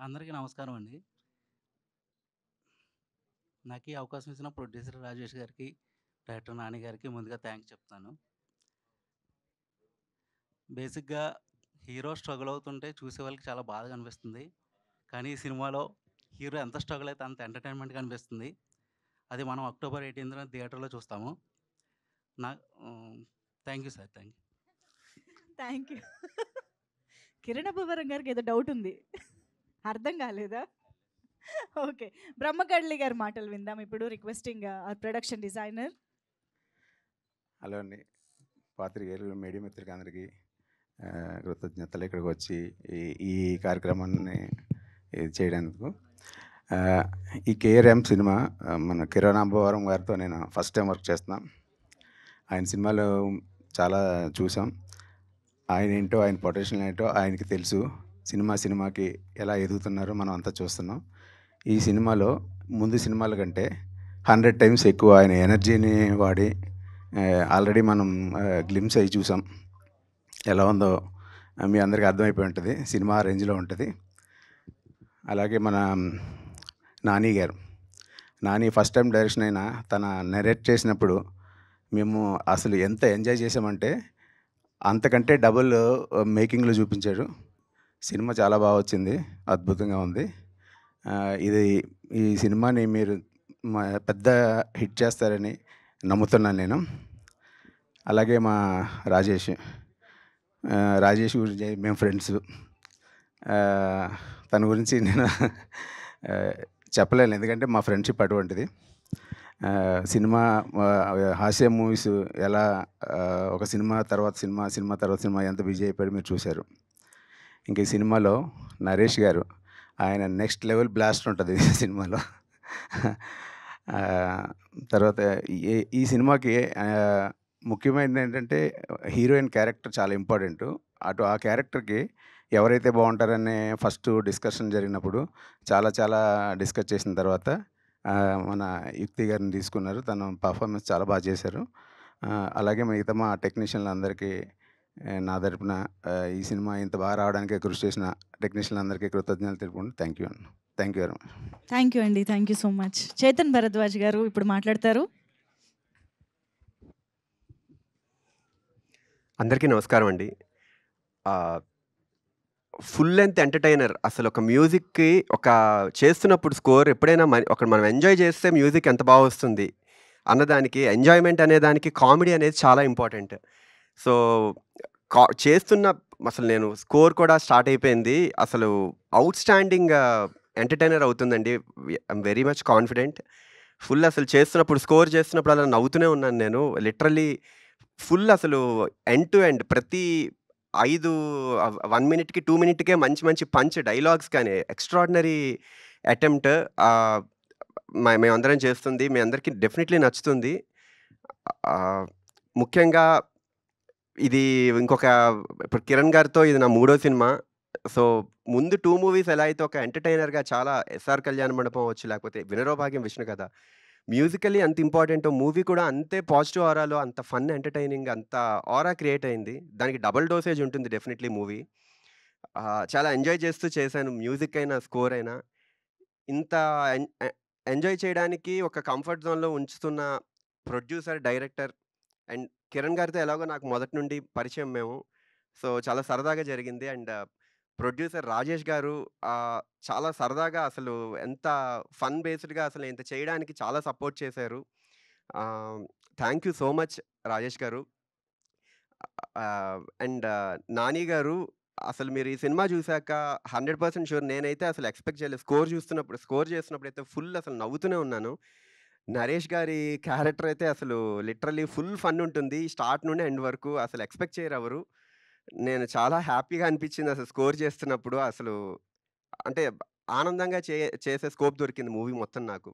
అందరికీ నమస్కారం అండి. నాకు ఈ అవకాశం ఇచ్చిన ప్రొడ్యూసర్ రాజేష్ గారికి, డైరెక్టర్ నాని గారికి ముందుగా థాంక్స్ చెప్తాను. బేసిక్‌గా హీరో స్ట్రగుల్ అవుతుంటే చూసేవాళ్ళకి చాలా బాధగా అనిపిస్తుంది. కానీ ఈ సినిమాలో హీరో ఎంత స్ట్రగుల్ అయితే అంత ఎంటర్‌టైన్‌మెంట్‌గా అనిపిస్తుంది. అది మనం అక్టోబర్ 18న థియేటర్‌లో చూస్తాము. నా హ్మ్. Thank you sir. Thank you. Thank you. Kiran Abbavaram గారికి ఏదో డౌట్ ఉంది. అర్థం కాలేదా? ఓకే. బ్రహ్మకడ్లి గారి మాటలు విందాం ఇప్పుడు. Requesting our production designer. Hello అండి. పాత్రికేయులు, మీడియా మిత్రులకి అందరికీ కృతజ్ఞతలు. ఇక్కడికి వచ్చి ఈ ఈ కార్యక్రమాన్ని ఇది చేయడానికి. ఆహ్, ఈ 'కేఆర్ఎం' సినిమా మన కిరణ్ అబ్బవరం గారితో నేను ఫస్ట్ టైం వర్క్ చేస్తున్నా. ఆయన సినిమాలు చాలా చూసాం. ఆయనేంటో, ఆయన పొటెన్షియల్ ఏంటో ఆయనకి తెలుసు. సినిమాకి ఎలా ఎదుగుతున్నారో మనం అంతా చూస్తున్నాం. ఈ సినిమాలో ముందు సినిమాల కంటే 100 టైమ్స్ ఎక్కువ ఆయన ఎనర్జీని వాడి ఆల్రెడీ మనం గ్లిమ్స్ అయి చూసాం. ఎలా ఉందో మీ అందరికీ అర్థమైపోయి ఉంటుంది. సినిమా ఆ రేంజ్‌లో ఉంటది. అలాగే మన నాని గారు. నాని ఫస్ట్ టైమ్ డైరెక్షన్ అయినా తన నరేట్ చేసినప్పుడు మేము అసలు ఎంత ఎంజాయ్ చేసామంటే అంతకంటే డబుల్ మేకింగ్‌లో చూపించాడు. సినిమా చాలా బాగా వచ్చింది. అద్భుతంగా ఉంది. ఇది ఈ సినిమాని మీరు పెద్ద హిట్ చేస్తారని నమ్ముతున్నాను నేను. అలాగే మా రాజేష్. రాజేష్ గురించి మేము ఫ్రెండ్సు. తన గురించి నేను చెప్పలేను. ఎందుకంటే మా ఫ్రెండ్‌షిప్ అటువంటిది. సినిమా హాస్య మూవీస్ ఎలా ఒక సినిమా తర్వాత సినిమా, సినిమా తర్వాత సినిమా ఎంత బిజీ అయిపోయాడో మీరు చూసారు. ఇంక ఈ సినిమాలో నరేష్ గారు ఆయన నెక్స్ట్ లెవెల్ బ్లాస్ట్ ఉంటది ఈ సినిమాలో. ఆహ్, తర్వాత ఈ సినిమాకి ముఖ్యమైనదేంటంటే హీరోయిన్ క్యారెక్టర్ చాలా ఇంపార్టెంటు. ఆ క్యారెక్టర్‌కి ఎవరైతే బావుంటారనే ఫస్ట్ డిస్కషన్ జరిగినప్పుడు చాలా చాలా డిస్కస్ చేసిన తర్వాత మన యుక్తి గారిని తీసుకున్నారు. తను పర్ఫార్మెన్స్ చాలా బాగా చేశారు. అలాగే మిగతా మా టెక్నీషియన్‌లందరికీ నా తరపున ఈ సినిమా ఇంత బాగా రావడానికి కృషి చేసిన టెక్నీషియన్‌లందరికీ కృతజ్ఞతలు తెలుపుకుంటూ థ్యాంక్ యూ అండి. Thank you very much. Thank you అండి. Thank you so much. Chetan Bharadwaj గారు ఇప్పుడు మాట్లాడతారు. అందరికీ నమస్కారం అండి. Full length entertainer. అసలొక మ్యూజిక్‌కి చేస్తున్నప్పుడు స్కోర్ ఎప్పుడైనా మనం ఎంజాయ్ చేస్తే మ్యూజిక్ ఎంత బా వస్తుంది అన్నదానికి, ఎంజాయ్‌మెంట్ అనే దానికి కామెడీ అనేది చాలా ఇంపార్టెంట్. సో, చేస్తున్న అసలు నేను స్కోర్ కూడా స్టార్ట్ అయిపోయింది. అసలు ఔట్‌స్టాండింగ్ ఎంటర్‌టైనర్ అవుతుందండి. I'm very much confident. Full అసలు చేస్తున్నప్పుడు స్కోర్ చేస్తున్నప్పుడల్లా నవ్వుతూనే ఉన్నాను నేను. లిటరల్లీ ఫుల్ అసలు ఎండ్ టు ఎండ్ ప్రతి 1 మినిట్‌కి, 2 మినిట్‌కే మంచి మంచి డైలాగ్స్ కానీ ఎక్స్‌ట్రార్డినరీ అటెంప్ట్ మేమందరం చేస్తుంది. మీ అందరికీ డెఫినెట్‌లీ నచ్చుతుంది. ఆహ్, ముఖ్యంగా ఇది ఇంకొక ఇప్పుడు 'కిరణ్' గారితో ఇది నా మూడో సినిమా. సో, ముందు 2 మూవీస్ ఎలా అయితే ఒక ఎంటర్‌టైనర్‌గా చాలా 'ఎస్ఆర్ కళ్యాణ మండపం' అవ్వచ్చు, లేకపోతే 'వినరో భాగ్యం విష్ణు కథ' మ్యూజికల్లీ అంత ఇంపార్టెంటో, మూవీ కూడా అంతే పాజిటివ్ ఆరాలో అంత ఫన్, ఎంటర్‌టైనింగ్ అంత ఆరా క్రియేట్ అయింది. దానికి డబుల్ డోసేజ్ ఉంటుంది డెఫినెట్‌లీ మూవీ. చాలా ఎంజాయ్ చేస్తూ చేశాను. మ్యూజిక్ అయినా, స్కోర్ అయినా. ఇంత ఎన్ ఎ ఎంజాయ్ చేయడానికి ఒక కంఫర్ట్ జోన్‌లో ఉంచుతున్న ప్రొడ్యూసర్, డైరెక్టర్ అండ్ కిరణ్ గారితో ఎలాగో నాకు మొదటి నుండి పరిచయం మేము. సో, చాలా సరదాగా జరిగింది. అండ్ ప్రొడ్యూసర్ రాజేష్ గారు చాలా సరదాగా అసలు ఎంత ఫన్ బేస్డ్‌గా అసలు ఇంత చేయడానికి చాలా సపోర్ట్ చేశారు. ఆహ్, thank you so much Rajesh గారు. అండ్ నాని గారు అసలు మీరు ఈ సినిమా చూసాక 100% షూర్ నేనైతే అసలు ఎక్స్‌పెక్ట్ చేయలేదు. స్కోర్ చేస్తున్నప్పుడైతే ఫుల్ అసలు నవ్వుతూనే ఉన్నాను. నరేష్ గారి క్యారెక్టర్ అయితే అసలు లిటరల్లీ ఫుల్ ఫన్ ఉంటుంది. స్టార్ట్ నుండి ఎండ్ వరకు అసలు ఎక్స్‌పెక్ట్ చేయరెవరు. నేను చాలా హ్యాపీగా అనిపించింది అసలు స్కోర్ చేస్తున్నప్పుడు. అసలు అంటే ఆనందంగా చేసే స్కోప్ దొరికింది మూవీ మొత్తం నాకు.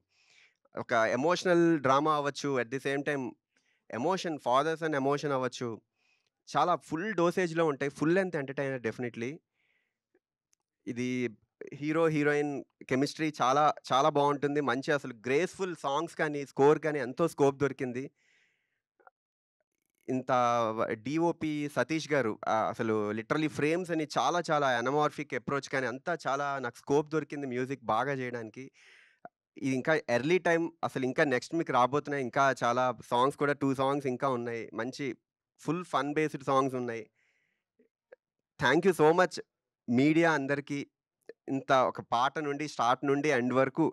ఒక ఎమోషనల్ డ్రామా అవ్వచ్చు. At the same time father son emotion అవ్వచ్చు. చాలా ఫుల్ డోసేజ్‌లో ఉంటాయి. Full length entertainer definitely. ఇది హీరో, హీరోయిన్ కెమిస్ట్రీ చాలా చాలా బావుంటుంది. మంచి అసలు గ్రేస్‌ఫుల్ సాంగ్స్ కానీ, స్కోర్ కానీ ఎంతో స్కోప్ దొరికింది. ఇంత డీఓపి సతీష్ గారు అసలు లిటరల్లీ ఫ్రేమ్స్ అని చాలా చాలా అనమార్ఫిక్ అప్రోచ్ కానీ అంతా చాలా నాకు స్కోప్ దొరికింది మ్యూజిక్ బాగా చేయడానికి. ఇది ఇంకా ఎర్లీ టైం, అసలు ఇంకా నెక్స్ట్ మీకు రాబోతున్నాయి ఇంకా చాలా సాంగ్స్ కూడా 2 సాంగ్స్ ఇంకా ఉన్నాయి. మంచి ఫుల్ ఫన్ బేస్డ్ సాంగ్స్ ఉన్నాయి. Thank you so much media అందరికీ. ఇంత ఒక పాట నుండి స్టార్ట్ నుండి ఎండ్ వరకు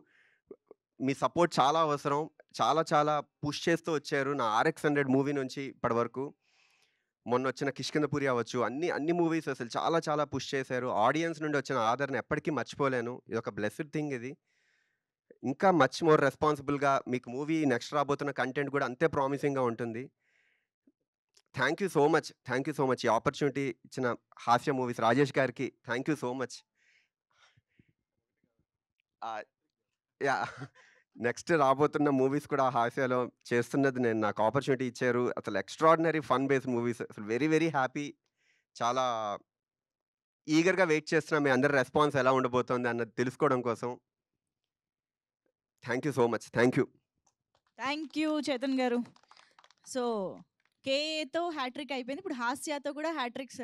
మీ సపోర్ట్ చాలా అవసరం. చాలా చాలా పుష్ చేస్తూ వచ్చారు నా ఆర్ఎక్స్ 100 మూవీ నుంచి ఇప్పటి వరకు. మొన్న వచ్చిన కిష్కింధపురి అవ్వచ్చు, అన్ని మూవీస్ అసలు చాలా చాలా పుష్ చేశారు. ఆడియన్స్ నుండి వచ్చిన ఆదరణ ఎప్పటికీ మర్చిపోలేను. ఇది ఒక బ్లెస్డ్ థింగ్ ఇది. ఇంకా మచ్ మోర్ రెస్పాన్సిబుల్గా మీకు మూవీ నెక్స్ట్ రాబోతున్న కంటెంట్ కూడా అంతే ప్రామిసింగ్గా ఉంటుంది. Thank you so much, thank you so much. ఈ ఆపర్చునిటీ ఇచ్చిన హాస్య మూవీస్ రాజేష్ గారికి thank you so much. Yeah next రాబోతున్న మూవీస్ కూడా హాస్యాలో చేస్తున్నది నేను. నాకు ఆపర్చునిటీ ఇచ్చారు. అసలు ఎక్స్ట్రాడినరీ ఫన్ బేస్డ్ మూవీస్. అసలు వెరీ వెరీ హ్యాపీ. చాలా ఈగర్గా వెయిట్ చేస్తున్నా మీ అందరి రెస్పాన్స్ ఎలా ఉండబోతోంది అన్నది తెలుసుకోవడం కోసం. Thank you so much. Thank you. Thank you Chetan గారు. సో కేఏతో హ్యాట్రిక్ అయిపోయింది, ఇప్పుడు హాస్యాతో కూడా హ్యాట్రిక్స్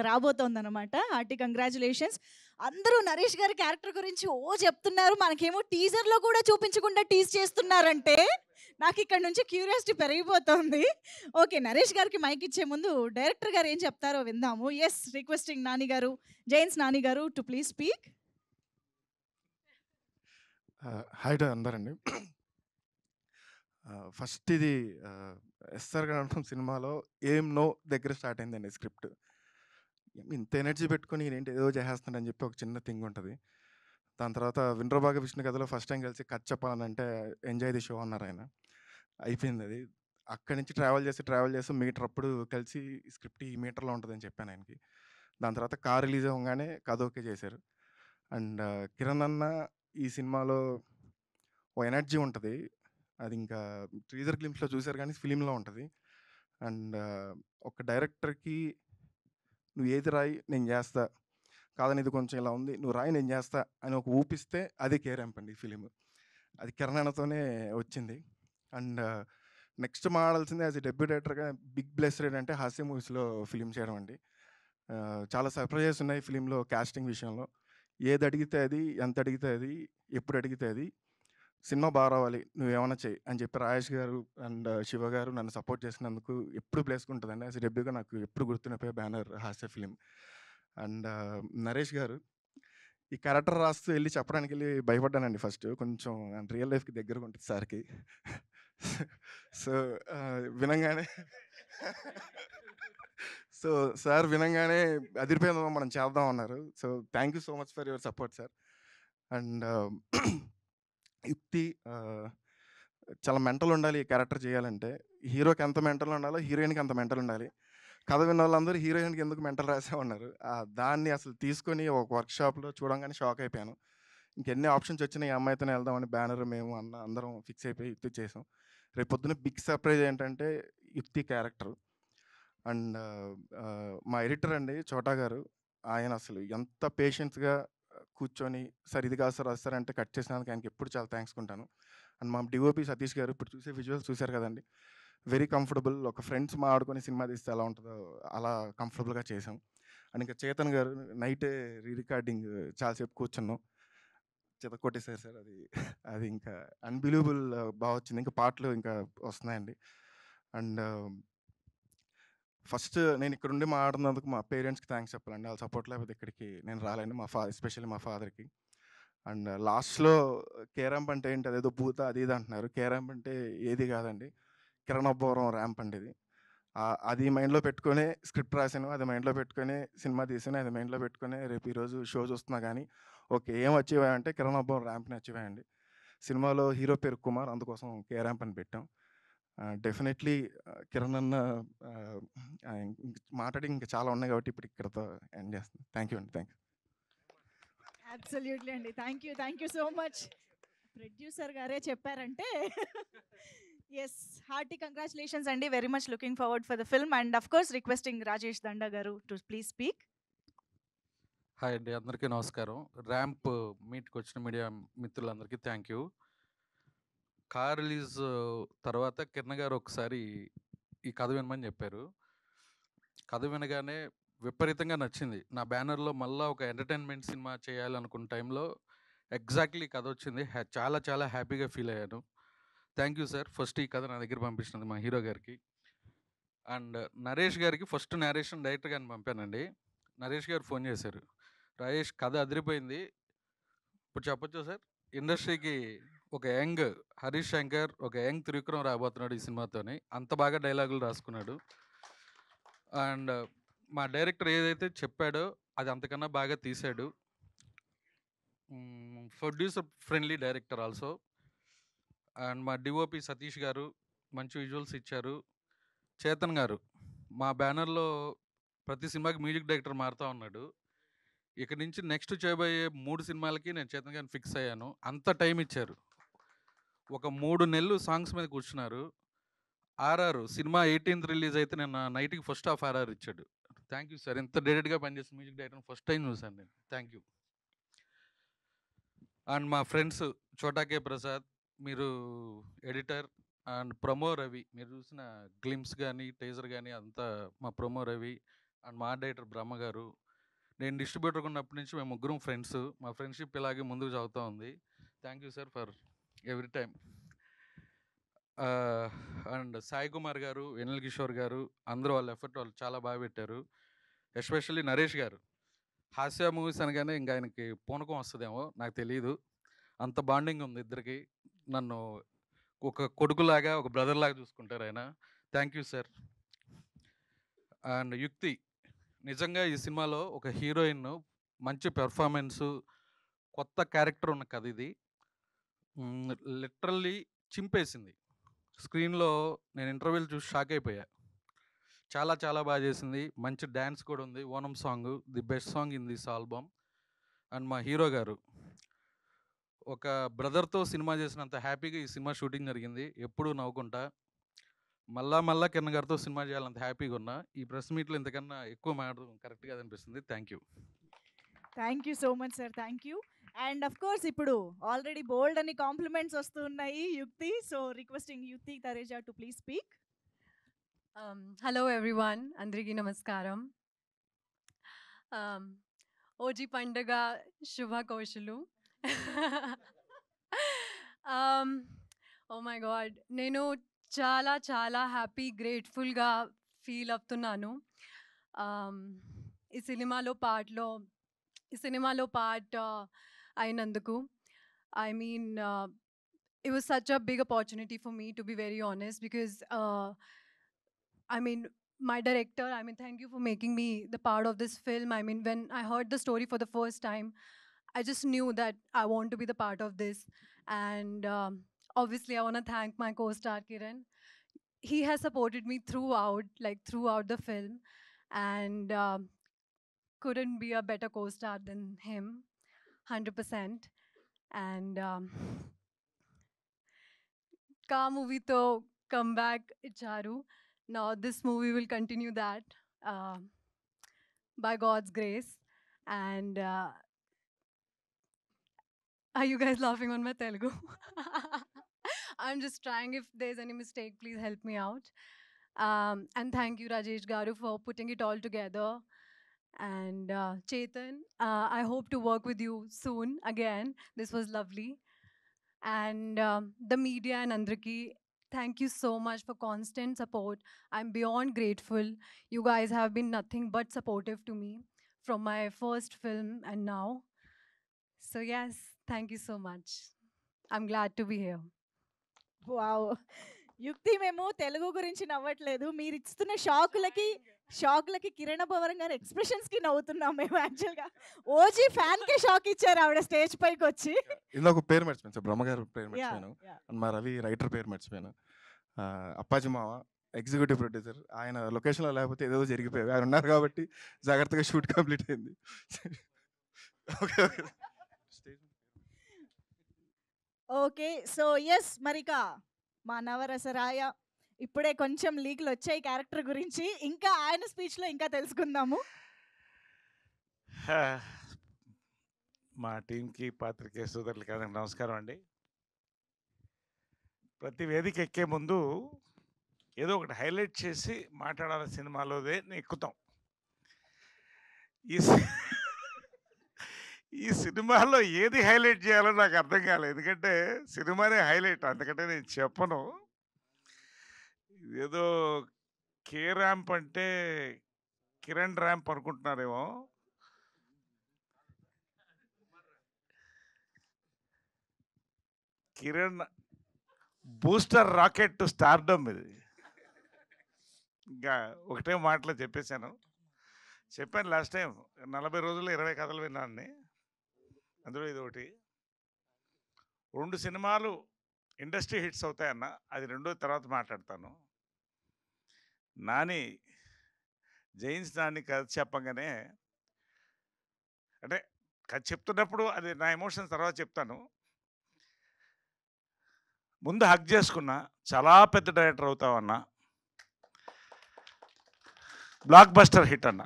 రాబోతోంది అనమాట. Hearty congratulations. అందరూ నరేష్ గారి క్యారెక్టర్ గురించి చెప్తున్నారు, మనకేమో టీజర్లో కూడా చూపించకుండా టీజ్ చేస్తున్నారంటే నాకు ఇక్కడ నుంచి క్యూరియాసిటీ పెరిగిపోతుంది. ఓకే, నరేష్ గారికి మైక్ ఇచ్చే ముందు డైరెక్టర్ గారు ఏం చెప్తారో విందాము. ఎస్, రిక్వెస్టింగ్ నాని గారు, జైన్స్ నాని గారు to please speak. Hi to అందరండి. ఫస్ట్ ఇది ఎస్ఆర్ గణం సినిమాలో ఏం నో దగ్గర స్టార్ట్ అయిందండి స్క్రిప్ట్. ఇంత ఎనర్జీ పెట్టుకొని ఏంటి ఏదో చేసేస్తాడని చెప్పి ఒక చిన్న థింగ్ ఉంటుంది. దాని తర్వాత విండ్రబాగ విష్ణు కథలో ఫస్ట్ టైం కలిసి కథ చెప్పాలని అంటే ఎంజాయ్ ది షో అన్నారు ఆయన. అయిపోయింది అది. అక్కడి నుంచి ట్రావెల్ చేసి మీటర్ అప్పుడు కలిసి స్క్రిప్ట్ ఈ మీటర్లో ఉంటుందని చెప్పాను ఆయనకి. దాని తర్వాత కార్ రిలీజ్ అవ్వగానే కథ ఓకే చేశారు. అండ్ కిరణ్ అన్న ఈ సినిమాలో ఓ ఎనర్జీ ఉంటుంది. అది ఇంకా టీజర్ గ్లింప్స్లో చూశారు కానీ ఫిలింలో ఉంటుంది. అండ్ ఒక డైరెక్టర్కి నువ్వు ఏది రాయి నేను చేస్తా, కాదని ఇది కొంచెం ఇలా ఉంది నువ్వు రాయి నేను చేస్తా అని ఒక ఊపిస్తే అది కేరాంప్ అండి ఈ ఫిలిం. అది కిరణ్ అన్నతోనే వచ్చింది. అండ్ నెక్స్ట్ మాడాల్సింది యాజ్ ఎ డెబ్యూ డైరెక్టర్గా బిగ్ బ్లెస్డ్ ఏంటంటే హాస్య మూవీస్లో ఫిలిం చేయడం అండి. చాలా సర్ప్రైజెస్ ఉన్నాయి ఫిలింలో కాస్టింగ్ విషయంలో. ఏది అడిగితే అది, ఎంత అడిగితే అది, ఎప్పుడు అడిగితే అది, సినిమా బాగా రావాలి నువ్వేమైనా చెయ్యి అని చెప్పి రాజేష్ గారు అండ్ శివ గారు నన్ను సపోర్ట్ చేసినందుకు ఎప్పుడు ప్లేస్గా ఉంటుందండి. యాజ్ డెబ్యూగా నాకు ఎప్పుడు గుర్తుండిపోయే బ్యానర్ హాస్య ఫిలిం. అండ్ నరేష్ గారు ఈ క్యారెక్టర్ రాస్తూ వెళ్ళి చెప్పడానికి వెళ్ళి భయపడ్డానండి ఫస్ట్. కొంచెం రియల్ లైఫ్కి దగ్గరగా ఉంటుంది సార్కి. సో వినంగానే సార్ వినంగానే అదిరిపోయిందో మనం చేద్దాం అన్నారు. So thank you so much for your support sir. And యుక్తి చాలా మెంటల్ ఉండాలి ఈ క్యారెక్టర్ చేయాలంటే. హీరోకి ఎంత మెంటల్ ఉండాలో హీరోయిన్కి అంత మెంటల్ ఉండాలి. కథ విన్న వాళ్ళందరూ హీరోయిన్కి ఎందుకు మెంటల్ రాసే ఉన్నారు. దాన్ని అసలు తీసుకొని ఒక వర్క్షాప్లో చూడంగానే షాక్ అయిపోయాను. ఇంకెన్ని ఆప్షన్స్ వచ్చినాయి, ఈ అమ్మాయితోనే వెళ్దామని బ్యానర్ మేము అందరం ఫిక్స్ అయిపోయి యుక్తి చేసాం. రేపు పొద్దున్న బిగ్ సర్ప్రైజ్ ఏంటంటే యుక్తి క్యారెక్టర్. అండ్ మా ఎడిటర్ అండి చోటా గారు, ఆయన అసలు ఎంత పేషెన్స్గా కూర్చొని సార్ ఇది కాదు సార్ అది సార్ అంటే కట్ చేసినందుకు ఆయనకి ఎప్పుడు చాలా థ్యాంక్స్ ఉంటాను. అండ్ మా డిఓపి సతీష్ గారు ఇప్పుడు చూసే విజువల్స్ చూశారు కదండి, వెరీ కంఫర్టబుల్. ఒక ఫ్రెండ్స్ ఆడుకొని సినిమా తీస్తే ఎలా ఉంటుందో అలా కంఫర్టబుల్గా చేసాం. అండ్ ఇంకా చేతన్ గారు నైటే రికార్డింగ్ చాలాసేపు కూర్చున్నాం, చేత కొట్టేశారు సార్. అది ఇంకా అన్బిలీవబుల్ బాగా వచ్చింది. ఇంకా పాటలు ఇంకా వస్తున్నాయండి. అండ్ ఫస్ట్ నేను ఇక్కడ ఉండి మాట్లాడినందుకు మా పేరెంట్స్కి థ్యాంక్స్ చెప్పాలండి. వాళ్ళ సపోర్ట్ లేకపోతే ఇక్కడికి నేను రాలేండి, ఎస్పెషల్లీ మా ఫాదర్కి. అండ్ లాస్ట్లో కేరాంప్ అంటే ఏంటి, అదేదో భూత అది ఇది అంటున్నారు. కేరాంప్ అంటే ఏది కాదండి, కిరణ్ అబ్బవరం ర్యాంప్ అండి ఇది. అది మైండ్లో పెట్టుకొని స్క్రిప్ట్ రాశాను, అది మైండ్లో పెట్టుకొని సినిమా తీసాను, అది మైండ్లో పెట్టుకొని రేపు ఈరోజు షో చూస్తున్నా కానీ ఓకే ఏం అచీవ్ అయ్యాయంటే కిరణ్ అబ్బవరం ర్యాంప్ని అచీవ్ అయ్యండి. సినిమాలో హీరో పేరు కుమార్, అందుకోసం కేరాంప్ అని పెట్టాం. డెఫినెట్లీ కిరణ్ అన్న మాట్లాడి ఇంకా చాలా ఉన్నాయి కాబట్టి ఇప్పుడు ఇక్కడతో ఎండ్ చేస్తాను. థ్యాంక్ యూ అండి. Thank you. అబ్సల్యూట్లీ అండి. Thank you so much. Producer గారే చెప్పారంటే ఎస్, హార్టీ కంగ్రాచులేషన్స్ అండి. Very much looking forward for the film. And of course requesting Rajesh Danda గారు టు ప్లీజ్ స్పీక్. హాయ్ అండి, అందరికీ నమస్కారం. ర్యాంప్ మీట్కి వచ్చిన మీడియా మిత్రులందరికీ థ్యాంక్ యూ. కార్ రిలీజ్ తర్వాత కిరణ్ గారు ఒకసారి ఈ కథ వినమని చెప్పారు. కథ వినగానే విపరీతంగా నచ్చింది. నా బ్యానర్‌లో మళ్ళా ఒక ఎంటర్‌టైన్‌మెంట్ సినిమా చేయాలనుకున్న టైంలో ఎగ్జాక్ట్‌లీ కథ వచ్చింది. చాలా చాలా హ్యాపీగా ఫీల్ అయ్యాను. Thank you sir. ఫస్ట్ ఈ కథ నా దగ్గర పంపించినందుకు మా హీరో గారికి. అండ్ నరేష్ గారికి ఫస్ట్ నేరేషన్ డైరెక్టర్ గారిని పంపానండి. నరేష్ గారు ఫోన్ చేశారు. రాజేష్ కథ అదిరిపోయింది. ఇప్పుడు చెప్పొచ్చా సార్? ఇండస్ట్రీకి ఒక యంగ్ హరీష్ శంకర్, ఒక యంగ్ త్రివిక్రమ్ రాబోతున్నాడు ఈ సినిమాతోని. అంత బాగా డైలాగులు రాసుకున్నాడు. అండ్ మా డైరెక్టర్ ఏదైతే చెప్పాడో అది అంతకన్నా బాగా తీశాడు. Producer friendly director also. And మా డిఓపి సతీష్ గారు మంచి విజువల్స్ ఇచ్చారు. చేతన్ గారు మా బ్యానర్‌లో ప్రతి సినిమాకి మ్యూజిక్ డైరెక్టర్ మారుతా ఉన్నాడు. ఇక నుంచి నెక్స్ట్ చేయబోయే 3 సినిమాలకి నేను చేతన్ గారిని ఫిక్స్ అయ్యాను. అంత టైం ఇచ్చారు. ఒక 3 నెలలు సాంగ్స్ మీద కూర్చున్నారు. ఆర్ఆర్ సినిమా 18th రిలీజ్ అయితే నిన్న నైట్‌కి ఫస్ట్ హాఫ్ ఆర్ఆర్ ఇచ్చాడు. Thank you sir. ఇంత డెడికేట్‌గా పనిచేసిన మ్యూజిక్ డైరెక్టర్‌ని ఫస్ట్ టైం చూశాను నేను. Thank you. అండ్ మా ఫ్రెండ్స్ చోటా కే ప్రసాద్, మీరు ఎడిటర్, అండ్ ప్రమో రవి, మీరు చూసిన గ్లిమ్స్ కానీ టేజర్ కానీ అంతా మా ప్రమో రవి. అండ్ మా డైరెక్టర్ బ్రహ్మ గారు. నేను డిస్ట్రిబ్యూటర్ ఉన్నప్పటి నుంచి మేము ముగ్గురం ఫ్రెండ్స్. మా ఫ్రెండ్షిప్ ఇలాగే ముందుకు సాగుతూ ఉంది. Thank you sir for every time. And Sai Kumar గారు, వెనిల్ కిషోర్ గారు, అందరూ వాళ్ళ ఎఫర్ట్ వాళ్ళు చాలా బాగా పెట్టారు. ఎస్పెషల్లీ నరేష్ గారు. హాస్య మూవీస్ అనగానే ఇంకా ఆయనకి పూనకం వస్తుందేమో నాకు తెలియదు. అంత బాండింగ్ ఉంది ఇద్దరికి. నన్ను ఒక కొడుకులాగా, ఒక బ్రదర్లాగా చూసుకుంటారు ఆయన. Thank you sir. అండ్ యుక్తి, నిజంగా ఈ సినిమాలో ఒక హీరోయిన్ మంచి పెర్ఫార్మెన్సు, కొత్త క్యారెక్టర్ ఉన్న కథ ఇది. లిటరల్లీ చింపేసింది. స్క్రీన్లో నేను ఇంటర్వ్యూలు చూసి షాక్ అయిపోయా. చాలా చాలా బాగా చేసింది. మంచి డ్యాన్స్ కూడా ఉంది. Onam song the best song in this album. And మా హీరో గారు ఒక బ్రదర్తో సినిమా చేసినంత హ్యాపీగా ఈ సినిమా షూటింగ్ జరిగింది. ఎప్పుడూ నవ్వుకుంటా. మళ్ళా కిరణ్ గారితో సినిమా చేయాలంత హ్యాపీగా ఉన్నా. ఈ ప్రెస్ మీట్లో ఇంతకన్నా ఎక్కువ మాట్లాడడం కరెక్ట్ కాదనిపిస్తుంది. Thank you. Thank you so much sir. Thank you. And of course ఇప్పుడు ఆల్రెడీ బోల్డ్ అని కాంప్లిమెంట్స్ వస్తున్నాయి Yukti. So requesting Yukti Thareja to please speak. Hello everyone, Andriki Namaskaram. OG Pandaga Shubha Kaushalu. Oh my god, నేను చాలా చాలా happy గ్రేట్ఫుల్గా feel అవుతున్నాను. ఈ సినిమాలో పార్ట్ అయినందుకు. I mean, it was such a big opportunity for me, to be very honest, because I mean, my director, I mean, thank you for making me the part of this film. I mean, when I heard the story for the first time, I just knew that I want to be the part of this. And obviously, I want to thank my co-star Kiran. He has supported me throughout the film, and couldn't be a better co-star than him, 100%. And Ka movie to come back icharu. Now this movie will continue that by God's grace. And are you guys laughing on my Telugu? I'm just trying. If there's any mistake, please help me out. And thank you, Rajesh Garu, for putting it all together. And Chetan, I hope to work with you soon again. This was lovely. And the media and Andriki, thank you so much for constant support. I'm beyond grateful. You guys have been nothing but supportive to me from my first film and now. So yes, thank you so much. I'm glad to be here. Wow! యుక్తి, మేము తెలుగు గురించి నవ్వట్లేదు. మీరు ఇస్తున్న షాకులకి కిరణ్ అబ్బవరం గారి ఎక్స్ప్రెషన్స్‌కి నవ్వుతున్నాం మేము యాక్చువల్‌గా. OG ఫ్యాన్‌కే shock ఇచ్చారు ఆవిడ స్టేజ్ పైకి వచ్చి. ఇందులో ఒక పేరు మర్చిపోయాను సార్, బ్రహ్మగారు పేరు యాహ్! మర్చిపోయాను. యాహ్! అండ్ మా రవి రైటర్ పేరు మర్చిపోయాను. అప్పాజీ మావ ఎగ్జిక్యూటివ్ ప్రొడ్యూసర్. ఆయన లొకేషన్లో లేకపోతే ఏదో జరిగిపోయాయి. ఆయన ఉన్నారు కాబట్టి జాగ్రత్తగా షూట్ కంప్లీట్ అయింది. Okay okay. Okay. So yes, మరిక మా నవరసరాయ ఇప్పుడే కొంచెం లీక్‌లు వచ్చాయి క్యారెక్టర్ గురించి. ఇంకా ఆయన స్పీచ్‌లో ఇంకా తెలుసుకుందాము. మా టీంకి, పాత్రికేయ సోదరులకి అందరికి నమస్కారం అండి. ప్రతి వేదిక ఎక్కే ముందు ఏదో ఒకటి హైలైట్ చేసి మాట్లాడాలి సినిమాలోదే ఎక్కుతాం. ఈ సి- ఈ సినిమాలో ఏది హైలైట్ చేయాలో నాకు అర్థం కాలేదు. ఎందుకంటే సినిమానే హైలైట్, అందుకంటే నేను చెప్పను. ఏదో కే ర్యాంప్ అంటే కిరణ్ ర్యాంప్ అనుకుంటున్నారేమో. Kiran booster rocket to stardom ఇది. ఇంకా ఒకటే మాటలో చెప్పాను లాస్ట్ టైం. 40 రోజుల్లో 20 కథలు విన్నాను. అందులో ఇది ఒకటి. 2 సినిమాలు ఇండస్ట్రీ హిట్స్ అవుతాయన్న, అది రెండో తర్వాత మాట్లాడతాను. నాని జైన్స్ నాని కథ చెప్పంగానే, అంటే కథ చెప్తున్నప్పుడు అది నా ఎమోషన్స్ తర్వాత చెప్తాను. ముందు హక్ చేసుకున్నా, చాలా పెద్ద డైరెక్టర్ అవుతావన్నా, బ్లాక్ బస్టర్ హిట్ అన్న.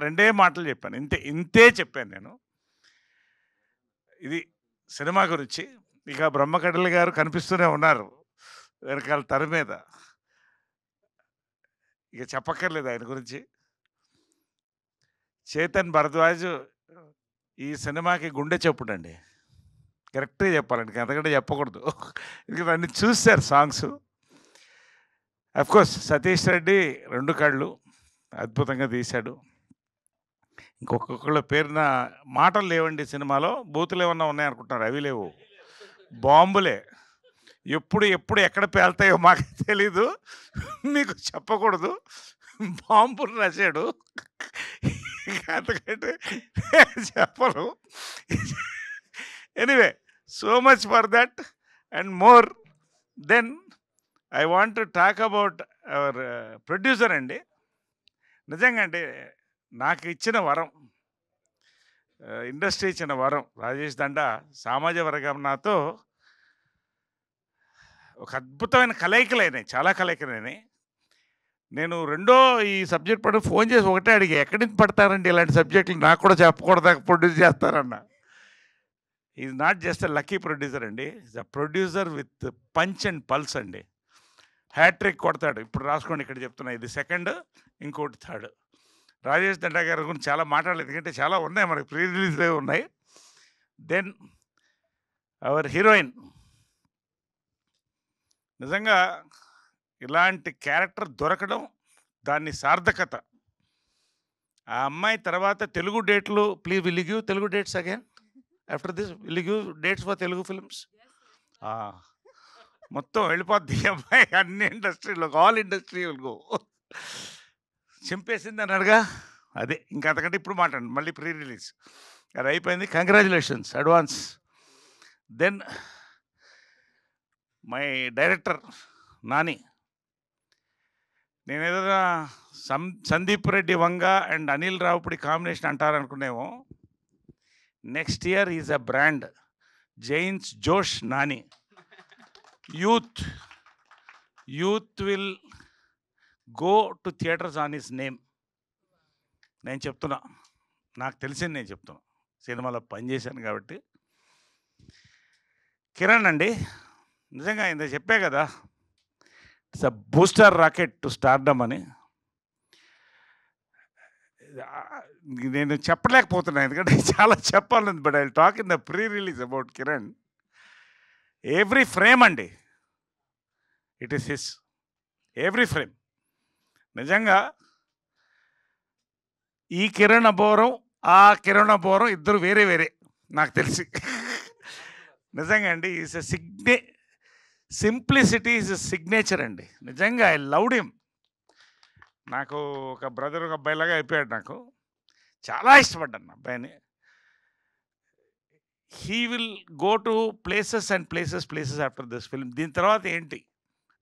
రెండే మాటలు చెప్పాను, ఇంతే చెప్పాను నేను. ఇది సినిమా గురించి. ఇక బ్రహ్మకడలి గారు కనిపిస్తూనే ఉన్నారు వెనకాల తెర మీద, ఇక చెప్పక్కర్లేదు ఆయన గురించి. చేతన్ భరద్వాజ్ ఈ సినిమాకి గుండె చెప్పుడండి, కరెక్ట్గా చెప్పాలండి, అంతకంటే చెప్పకూడదు. ఎందుకంటే అన్ని చూశారు సాంగ్స్. అఫ్కోర్స్ సతీష్ రెడ్డి 2 కళ్ళు అద్భుతంగా తీశాడు. ఇంకొకళ్ళ పేరున మాటలు లేవండి సినిమాలో, బూతులు ఏమన్నా ఉన్నాయనుకుంటున్నారు, అవి లేవు, బాంబులే. ఎప్పుడు ఎక్కడ పేలుతాయో మాకు తెలీదు, మీకు చెప్పకూడదు. బాంబులు రాశాడు, అంతకంటే చెప్పను. Anyway, so much for that and more. Then I want to talk about our producer అండి. నిజంగా అంటే నాకు ఇచ్చిన వరం, ఇండస్ట్రీ ఇచ్చిన వరం. రాజేష్ దండా సామాజ వర్గం నాతో ఒక అద్భుతమైన కలయికలైనాయి, చాలా కలయికలైనాయి. నేను ఈ సబ్జెక్ట్ పడి ఫోన్ చేసి ఒకటే అడిగి, ఎక్కడి నుంచి పడతారండి ఇలాంటి సబ్జెక్టులు, నాకు కూడా చెప్పకూడదా ప్రొడ్యూస్ చేస్తారన్న. Is not just a lucky producer అండి, is a producer with punch and pulse అండి. హ్యాట్రిక్ కొడతాడు. ఇప్పుడు రాసుకోండి, ఇక్కడ చెప్తున్నా, ఇది సెకండ్, ఇంకోటి థర్డ్. రాజేష్ దండా గారి గురించి చాలా మాట్లాడలేదు, ఎందుకంటే చాలా ఉన్నాయి, మనకి ప్రీ రిలీజ్లే ఉన్నాయి. దెన్ అవర్ హీరోయిన్, నిజంగా ఇలాంటి క్యారెక్టర్ దొరకడం, దాన్ని సార్థకత. ఆ అమ్మాయి తర్వాత తెలుగు డేట్లు, please will you give Telugu dates again after this, will you give dates for Telugu films? మొత్తం వెళ్ళిపోద్ది ఈ అమ్మాయి అన్ని ఇండస్ట్రీలో, ఆల్ ఇండస్ట్రీ విల్ గో. చింపేసింది అన్నాడుగా, అదే. ఇంకా అంతకంటే ఇప్పుడు మాట్లాడండి, మళ్ళీ ప్రీ రిలీజ్ అది అయిపోయింది. Congratulations advance. Then my director Nani. నేను ఏదైనా సందీప్ రెడ్డి వంగ అండ్ అనిల్ రావుపూడి కాంబినేషన్ అంటారనుకునేమో. Next year is a brand, Jains Josh Nani. Youth will go to theatres on his name. నేను చెప్తున్నా, నాకు తెలిసింది నేను చెప్తున్నా, సినిమాలో పనిచేశాను కాబట్టి. కిరణ్ అండి, నిజంగా ఇంత చెప్పే కదా, it's a booster rocket to stardom అని. నేను చెప్పలేకపోతున్నాను, ఎందుకంటే చాలా చెప్పాలని. But I will talk in the pre release about Kiran. Every frame అండి, it is his, every frame. నిజంగా ఈ కిరణ్ అబోరం, ఆ కిరణ్ అబోరం ఇద్దరు వేరే వేరే నాకు తెలిసి. నిజంగా అండి, is a simplicity is a signature అండి. నిజంగా ఐ లవ్డ్ హిమ్. నాకు ఒక బ్రదర్, ఒక అబ్బాయిలాగా అయిపోయాడు. నాకు చాలా ఇష్టపడ్డాను అబ్బాయిని. He will go to places and places after this film. దీని తర్వాత ఏంటి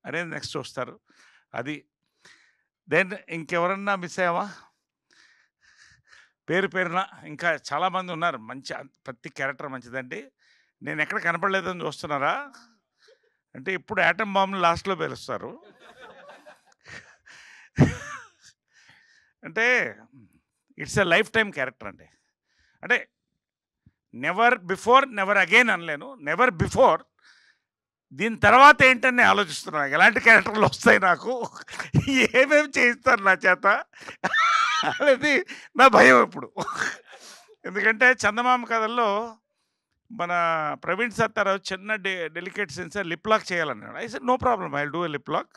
అనేది నెక్స్ట్ చూస్తారు. అది. దెన్ ఇంకెవరన్నా మిస్ అయ్యావా పేరున? ఇంకా చాలామంది ఉన్నారు, మంచి, ప్రతి క్యారెక్టర్ మంచిదండి. నేను ఎక్కడ కనపడలేదని చూస్తున్నారా అంటే, ఇప్పుడు యాటమ్ బాంబుని లాస్ట్లో పేలుస్తారు. అంటే it's a lifetime character అండి. అంటే నెవర్ బిఫోర్ నెవర్ అగైన్ అనలేను, నెవర్ బిఫోర్ దీని తర్వాత ఏంటని నేను ఆలోచిస్తున్నాను. ఎలాంటి క్యారెక్టర్లు వస్తాయి నాకు, ఏమేమి చేయిస్తారు నా చేత అనేది నా భయం ఇప్పుడు. ఎందుకంటే చందమామ కథల్లో మన ప్రవీణ్ సత్తారావు చిన్న డెలికేట్ సెన్సర్ లిప్ లాక్ చేయాలన్నాడు. I said no problem, I will do a lip lock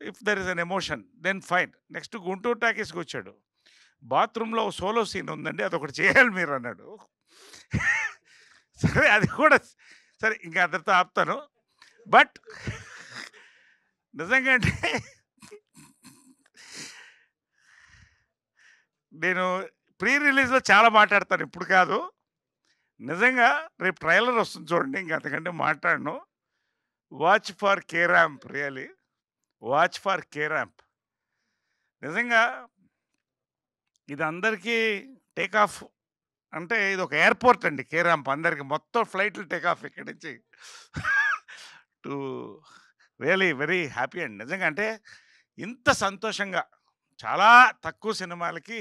if there is an emotion, then fine. Next Guntur టాకీస్కి వచ్చాడు. బాత్రూంలో సోలో సీన్ ఉందండి, అదొకటి చేయాలి మీరు అన్నాడు. సరే అది కూడా సరే, ఇంకా అందరితో ఆపుతాను. బట్ నిజంగా అంటే నేను ప్రీ రిలీజ్లో చాలా మాట్లాడతాను, ఇప్పుడు కాదు. నిజంగా రేపు ట్రైలర్ వస్తుంది చూడండి, ఇంక అంతకంటే మాట్లాడను. Watch for K ramp, really watch for K ramp. నిజంగా ఇది అందరికీ టేక్ ఆఫ్ అంటే ఇది ఒక ఎయిర్పోర్ట్ అండి కే ర్యాంప్. అందరికీ మొత్తం ఫ్లైట్లు టేక్ ఆఫ్ ఇక్కడి నుంచి టు రియలీ వెరీ హ్యాపీ అండి. నిజంగా అంటే ఇంత సంతోషంగా చాలా తక్కువ సినిమాలకి